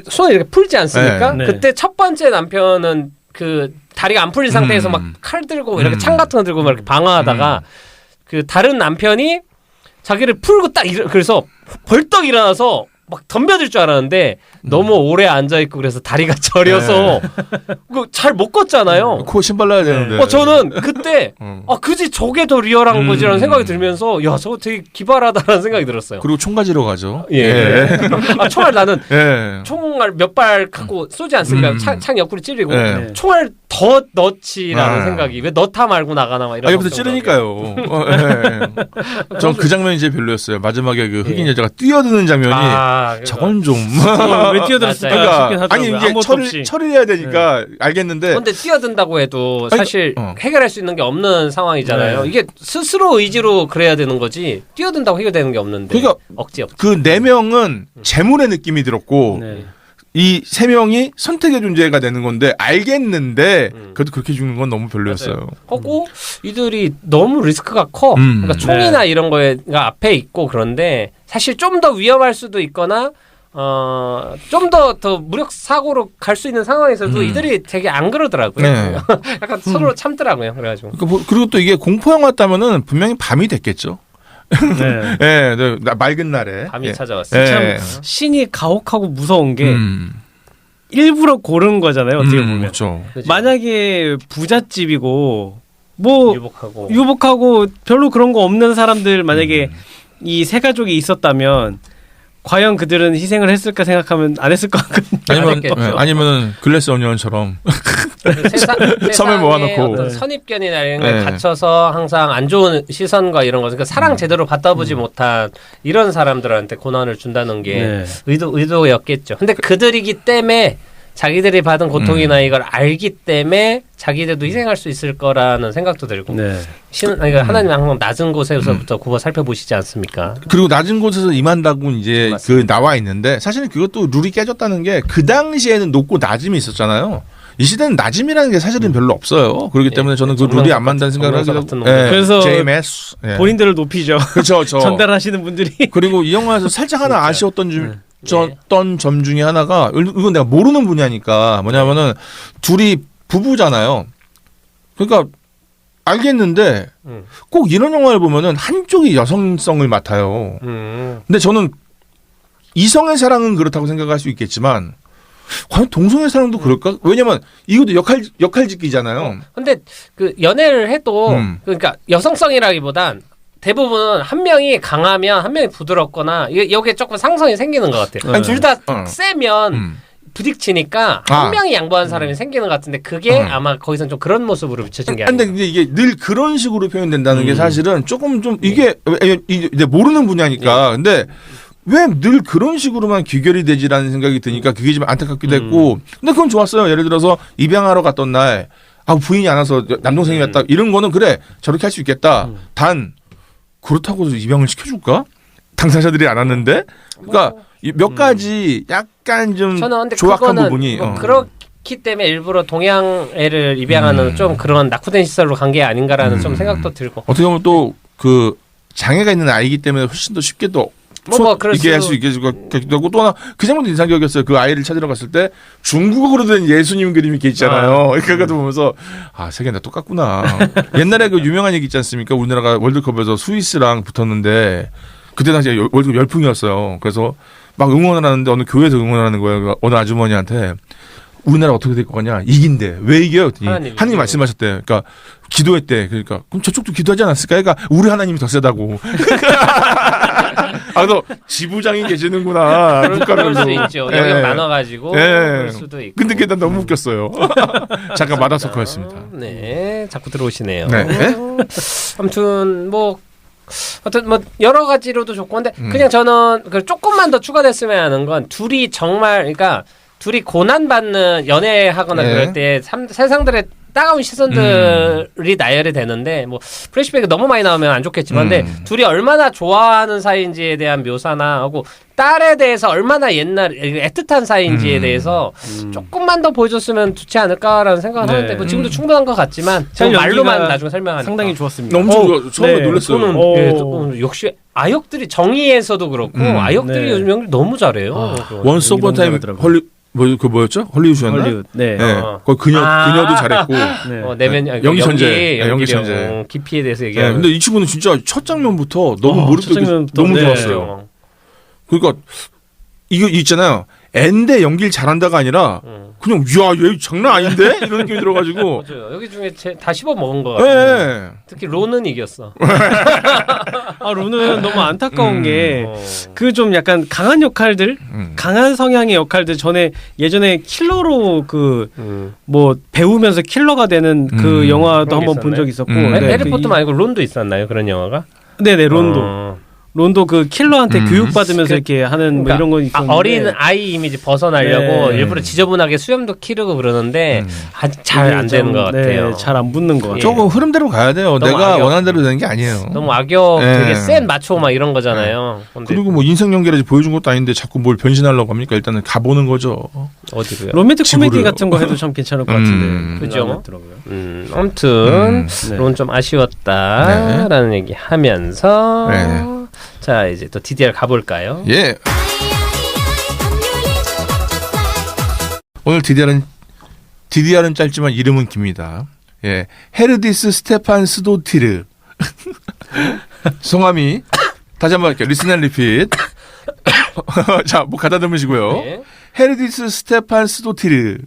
손을 이렇게 풀지 않습니까? 그때 첫 번째 남편은 그 다리가 안 풀린 상태에서 막 칼 들고 이렇게 창 같은 거 들고 막 이렇게 방어하다가 그 다른 남편이 자기를 풀고 딱 그래서 벌떡 일어나서 막 덤벼들 줄 알았는데 너무 오래 앉아 있고 그래서 다리가 저려서 잘 못 걷잖아요. 코 신발 나야 되는데. 저는 그때 그지 저게 더 리얼한 거지라는 생각이 들면서 야 저거 되게 기발하다라는 생각이 들었어요. 그리고 총 가지러 가죠. 총알 나는 총알 몇 발 갖고 쏘지 않습니까? 창 옆구리 찌르고 총알 더 넣지라는 생각이 왜 넣다 말고 나가나 막 이런. 옆에서 찌르니까요. 전 그 장면이 제일 별로였어요. 마지막에 그 흑인 여자가 뛰어드는 장면이 저건 좀 왜 뛰어들었을까 싶긴 하더라고요. 아니 이게 처리를 해야 되니까 알겠는데. 근데 뛰어든다고 해도 사실 해결할 수 있는 게 없는 상황이잖아요. 이게 스스로 의지로 그래야 되는 거지 뛰어든다고 해결되는 게 없는데. 그러니까 억지. 그 4명은 재물의 느낌이 들었고 이 3명이 선택의 존재가 되는 건데 알겠는데 그래도 그렇게 죽는 건 너무 별로였어요. 하고 이들이 너무 리스크가 커. 그러니까 총이나 이런 거가 앞에 있고 그런데 사실 좀 더 위험할 수도 있거나 좀 더 무력 사고로 갈 수 있는 상황에서도 이들이 되게 안 그러더라고요. 약간 서로 참더라고요. 그래가지고. 그리고 또 이게 공포 영화였다면은 분명히 밤이 됐겠죠. 맑은 날에 밤이 찾아왔어요. 참 신이 가혹하고 무서운 게 일부러 고른 거잖아요. 어떻게 보면. 그렇죠. 만약에 부잣집이고 뭐 유복하고 별로 그런 거 없는 사람들 만약에 이 세 가족이 있었다면 과연 그들은 희생을 했을까 생각하면 안 했을 것 같거든요. 아니면 글래스 어니언처럼 섬에 모아놓고 어떤 선입견이나 이런 걸 갖춰서 항상 안 좋은 시선과 이런 거, 그러니까 사랑 제대로 받아보지 못한 이런 사람들한테 고난을 준다는 게 의도였겠죠. 근데 그들이기 때문에 자기들이 받은 고통이나 이걸 알기 때문에 자기들도 희생할 수 있을 거라는 생각도 들고 그러니까 하나님은 항상 낮은 곳에서부터 굽어 살펴보시지 않습니까? 그리고 낮은 곳에서 임한다고 이제 그 나와 있는데 사실은 그것도 룰이 깨졌다는 게 그 당시에는 높고 낮음이 있었잖아요. 이 시대는 낮음이라는 게 사실은 별로 없어요. 그렇기 때문에 저는 그 룰이 안 맞다는 생각을 하게 되고 그래서 JMS 본인들을 높이죠. 그렇죠. 전달하시는 분들이. 그리고 이 영화에서 살짝 하나 아쉬웠던 점 중에 하나가 이건 내가 모르는 분야니까 뭐냐면은 둘이 부부잖아요. 그러니까 알겠는데 꼭 이런 영화를 보면은 한쪽이 여성성을 맡아요. 근데 저는 이성의 사랑은 그렇다고 생각할 수 있겠지만 과연 동성애 사람도 그럴까? 왜냐면 이것도 역할짓기잖아요. 근데 그 연애를 해도 그러니까 여성성이라기보단 대부분 한 명이 강하면 한 명이 부드럽거나 여기에 조금 상성이 생기는 것 같아요. 둘 다 세면 부딪히니까 한 명이 양보하는 사람이 생기는 것 같은데 그게 아마 거기선 좀 그런 모습으로 비춰진 게 아니에요. 근데 이게 늘 그런 식으로 표현된다는 게 사실은 조금 좀 이게 모르는 분야니까. 근데 왜 늘 그런 식으로만 귀결이 되지라는 생각이 드니까 그게 좀 안타깝기도 했고. 근데 그건 좋았어요. 예를 들어서 입양하러 갔던 날 부인이 안 와서 남동생이 왔다. 이런 거는 그래 저렇게 할 수 있겠다. 단 그렇다고 입양을 시켜줄까? 당사자들이 안 왔는데. 그러니까 몇 가지 약간 좀 조악한 부분이. 그렇기 때문에 일부러 동양 애를 입양하는 좀 그런 낙후된 시설로 간 게 아닌가라는 좀 생각도 들고. 어떻게 보면 또 그 장애가 있는 아이기 때문에 훨씬 더 쉽게 또 이게 할 수 있게 되고 또 하나 그 장면도 인상적이었어요. 그 아이를 찾으러 갔을 때 중국어로 된 예수님 그림이 이렇게 있잖아요. 그러니까 보면서 세계 다 똑같구나. 옛날에 그 유명한 얘기 있지 않습니까? 우리나라가 월드컵에서 스위스랑 붙었는데 그때 당시에 월드컵 열풍이었어요. 그래서 막 응원을 하는데 어느 교회에서 응원을 하는 거예요. 어느 아주머니한테 우리나라 어떻게 될 것 같냐? 이긴대. 왜 이겨요? 하나님 말씀하셨대. 그러니까 기도했대. 그러니까 그럼 저쪽도 기도하지 않았을까? 그러니까 우리 하나님이 더 세다고. 그래서 지부장이 계시는구나. 그럴 수 있죠. 영향 나눠가지고 그럴 수도 있고. 근데 그게 난 너무 웃겼어요. 잠깐 마다서커였습니다. 네, 자꾸 들어오시네요. 네. 아무튼 뭐 여러 가지로도 좋고 근데 그냥 저는 조금만 더 추가됐으면 하는 건 둘이 정말 그러니까 둘이 고난받는 연애하거나 그럴 때 세상들의 따가운 시선들이 나열이 되는데 뭐 플래시백이 너무 많이 나오면 안 좋겠지만 근데 둘이 얼마나 좋아하는 사이인지에 대한 묘사나 하고 딸에 대해서 얼마나 옛날 애틋한 사이인지에 대해서 조금만 더 보여줬으면 좋지 않을까라는 생각을 하는데 뭐 지금도 충분한 것 같지만 말로만 나중에 설명하니까 상당히 좋았습니다. 너무 처음에 놀랐어요. 저는 조금 역시 아역들이 정의에서도 그렇고 아역들이 요즘 연기 너무 잘해요. 원스 오브 타임 뭐였죠? 헐리우드였나? 헐리우드. 네. 거기 그녀도 잘했고. 내면 연기 천재. 연기 천재. 깊이에 대해서 얘기하는. 근데 이 친구는 진짜 첫 장면부터 너무 몰입되고 너무 좋았어요. 그러니까 이거 있잖아요. 앤데 연기를 잘한다가 아니라 그냥 얘 장난 아닌데 이런 느낌이 들어가지고. 맞아요. 여기 중에 다 씹어 먹은 것 같아요. 특히 론은 이겼어. 론은 너무 안타까운 게 그 좀 약간 강한 역할들, 강한 성향의 역할들 전에 예전에 킬러로 뭐 배우면서 킬러가 되는 그 영화도 한번 본 적이 있었고. 해리포터 말고 론도 있었나요? 그런 영화가? 네네 론도. 론도 그 킬러한테 교육받으면서 이렇게 하는 뭐 이런 거 있었는데 어린 아이 이미지 벗어나려고 일부러 지저분하게 수염도 키르고 그러는데 잘 안 되는 것 같아요. 잘 안 붙는 것 같아요. 조금 흐름대로 가야 돼요. 내가 원하는 대로 되는 게 아니에요. 너무 악역 되게 센 마초 막 이런 거잖아요. 그리고 뭐 인생 연결해서 보여준 것도 아닌데 자꾸 뭘 변신하려고 합니까? 일단은 가보는 거죠. 어디로요? 로맨틱 코미디 같은 거 해도 참 괜찮을 것 같은데. 그죠? 아무튼 론 좀 아쉬웠다라는 얘기 하면서 자 이제 또 DDR 가볼까요? 예. 오늘 DDR은 짧지만 이름은 깁니다. 예, 헤르디스 스테판 스도티르. 성함이 다시 한번 할게요. 리슨 앤 리핏. 자, 뭐 갖다 드시고요. 네. 헤르디스 스테판 스도티르.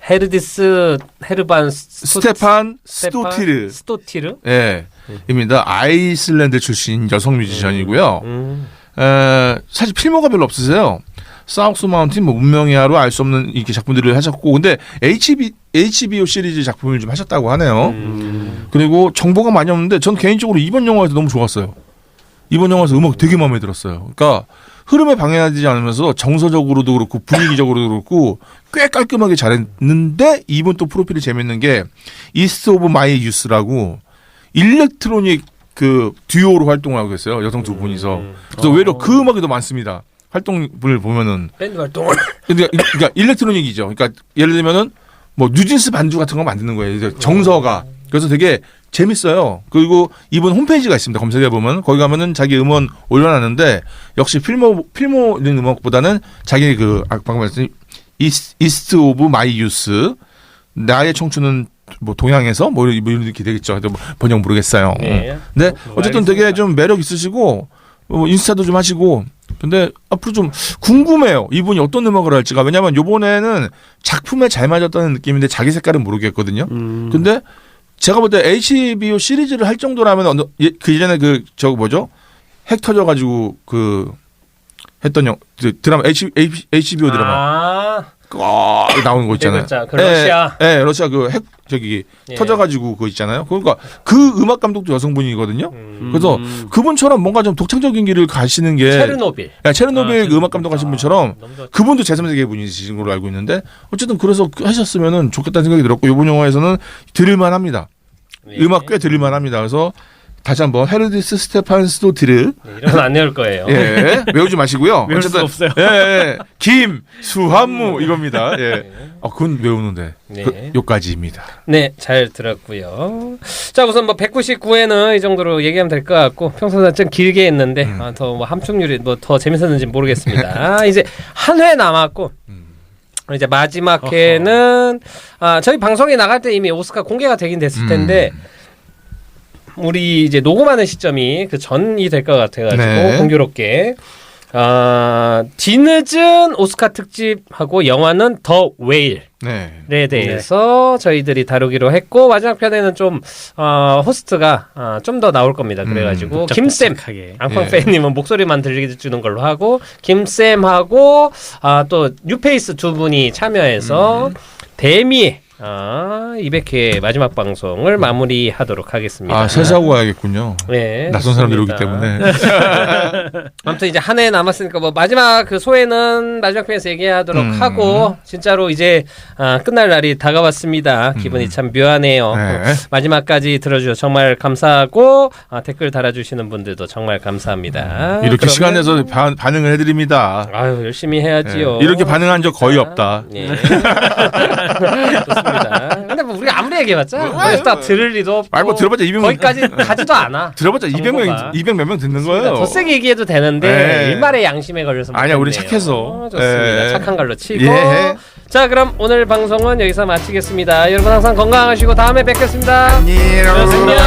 헤르디스 헤르반 스테판 스도티르. 예. 입니다. 아이슬란드 출신 여성 뮤지션이고요. 사실 필모가 별로 없으세요. 사우스 마운틴, 뭐 운명이야로 알 수 없는 이렇게 작품들을 하셨고, 근데 HBO 시리즈 작품을 좀 하셨다고 하네요. 그리고 정보가 많이 없는데, 전 개인적으로 이번 영화에서 너무 좋았어요. 이번 영화에서 음악 되게 마음에 들었어요. 그러니까 흐름에 방해하지 않으면서 정서적으로도 그렇고 분위기적으로도 그렇고 꽤 깔끔하게 잘했는데 이번 또 프로필이 재밌는 게 이스트 오브 마이 유스라고 일렉트로닉 그 듀오로 활동을 하고 있어요. 여성 두 분이서. 그래서 오히려 그 음악이 더 많습니다. 활동을 보면은. 밴드 활동을. 그러니까 일렉트로닉이죠. 그러니까 예를 들면은 뭐 뉴진스 반주 같은 거 만드는 거예요. 정서가. 그래서 되게 재밌어요. 그리고 이분 홈페이지가 있습니다. 검색해 보면 거기 가면은 자기 음원 올려놨는데 역시 필모 음악보다는 자기 그 방금 말씀 이스트 오브 마이 유스 나의 청춘은 뭐 동양에서 뭐 이렇게 되겠죠. 번역 모르겠어요. 네. 근데 어쨌든 되게 좀 매력 있으시고 인스타도 좀 하시고. 근데 앞으로 좀 궁금해요. 이분이 어떤 음악을 할지가. 왜냐면 요번에는 작품에 잘 맞았다는 느낌인데 자기 색깔은 모르겠거든요. 근데 제가 볼 때 HBO 시리즈를 할 정도라면 그 예전에 그 저거 뭐죠? 핵 터져가지고 그 했던 드라마 HBO 드라마 나오는 거 있잖아요. 그 러시아. 네, 러시아 그 핵 저기 예. 터져가지고 그거 있잖아요. 그러니까 그 음악 감독도 여성분이거든요. 그래서 그분처럼 뭔가 좀 독창적인 길을 가시는 게 체르노빌. 체르노빌 그 음악 감독 하신 분처럼 너무 좋다. 그분도 제3세계 분이신 걸로 알고 있는데 어쨌든 그래서 하셨으면은 좋겠다는 생각이 들었고 이번 영화에서는 들을만합니다. 예. 음악 꽤 들을만합니다. 그래서 다시 한번 헤르디스 스테판스도 드르 이런 안 외울 거예요. 예, 외우지 마시고요. 외울 수 없어요. 예, 김수한무 이겁니다. 예, 그건 외우는데 네. 요까지입니다. 네, 잘 들었고요. 자, 우선 뭐 199회는 이 정도로 얘기하면 될 것 같고 평소보다 좀 길게 했는데 더 뭐 함축률이 뭐 더 재밌었는지 모르겠습니다. 이제 한 회 남았고 이제 마지막 회는 저희 방송이 나갈 때 이미 오스카 공개가 되긴 됐을 텐데 우리 이제 녹음하는 시점이 그 전이 될 것 같아가지고 네. 공교롭게 뒤늦은 오스카 특집하고 영화는 더 웨일에 네. 대해서 저희들이 다루기로 했고 마지막 편에는 좀 호스트가 좀 더 나올 겁니다. 그래가지고 김쌤 앙팡팬님은 목소리만 들려주는 걸로 하고 김쌤하고 또 뉴페이스 두 분이 참여해서 대미의 200회 마지막 방송을 마무리하도록 하겠습니다. 세수하고 가야겠군요. 네, 낯선 사람들이 오기 좋습니다. 때문에. 아무튼 이제 한 해 남았으니까 뭐 마지막 그 소회는 마지막 편에서 얘기하도록 하고 진짜로 이제 끝날 날이 다가왔습니다. 기분이 참 묘하네요. 네. 마지막까지 들어주셔서 정말 감사하고 댓글 달아주시는 분들도 정말 감사합니다. 이렇게 그러면- 시간 내서 반응을 해드립니다. 아유 열심히 해야지요. 네. 이렇게 반응한 적 거의 없다. 예. 좋습니다. 근데 뭐 우리가 아무리 얘기해봤자 딱 들을 리도 없고 뭐 들어봤자 200명 거기까지 가지도 않아. 들어봤자 200명, 정보가. 200 몇 명 듣는 거예요. 더 세게 얘기해도 되는데 네. 일말의 양심에 걸려서 아니야, 우리 못했네요. 착해서. 좋습니다. 네. 착한 걸로 치고 예. 자 그럼 오늘 방송은 여기서 마치겠습니다. 여러분 항상 건강하시고 다음에 뵙겠습니다. 안녕. 안녕.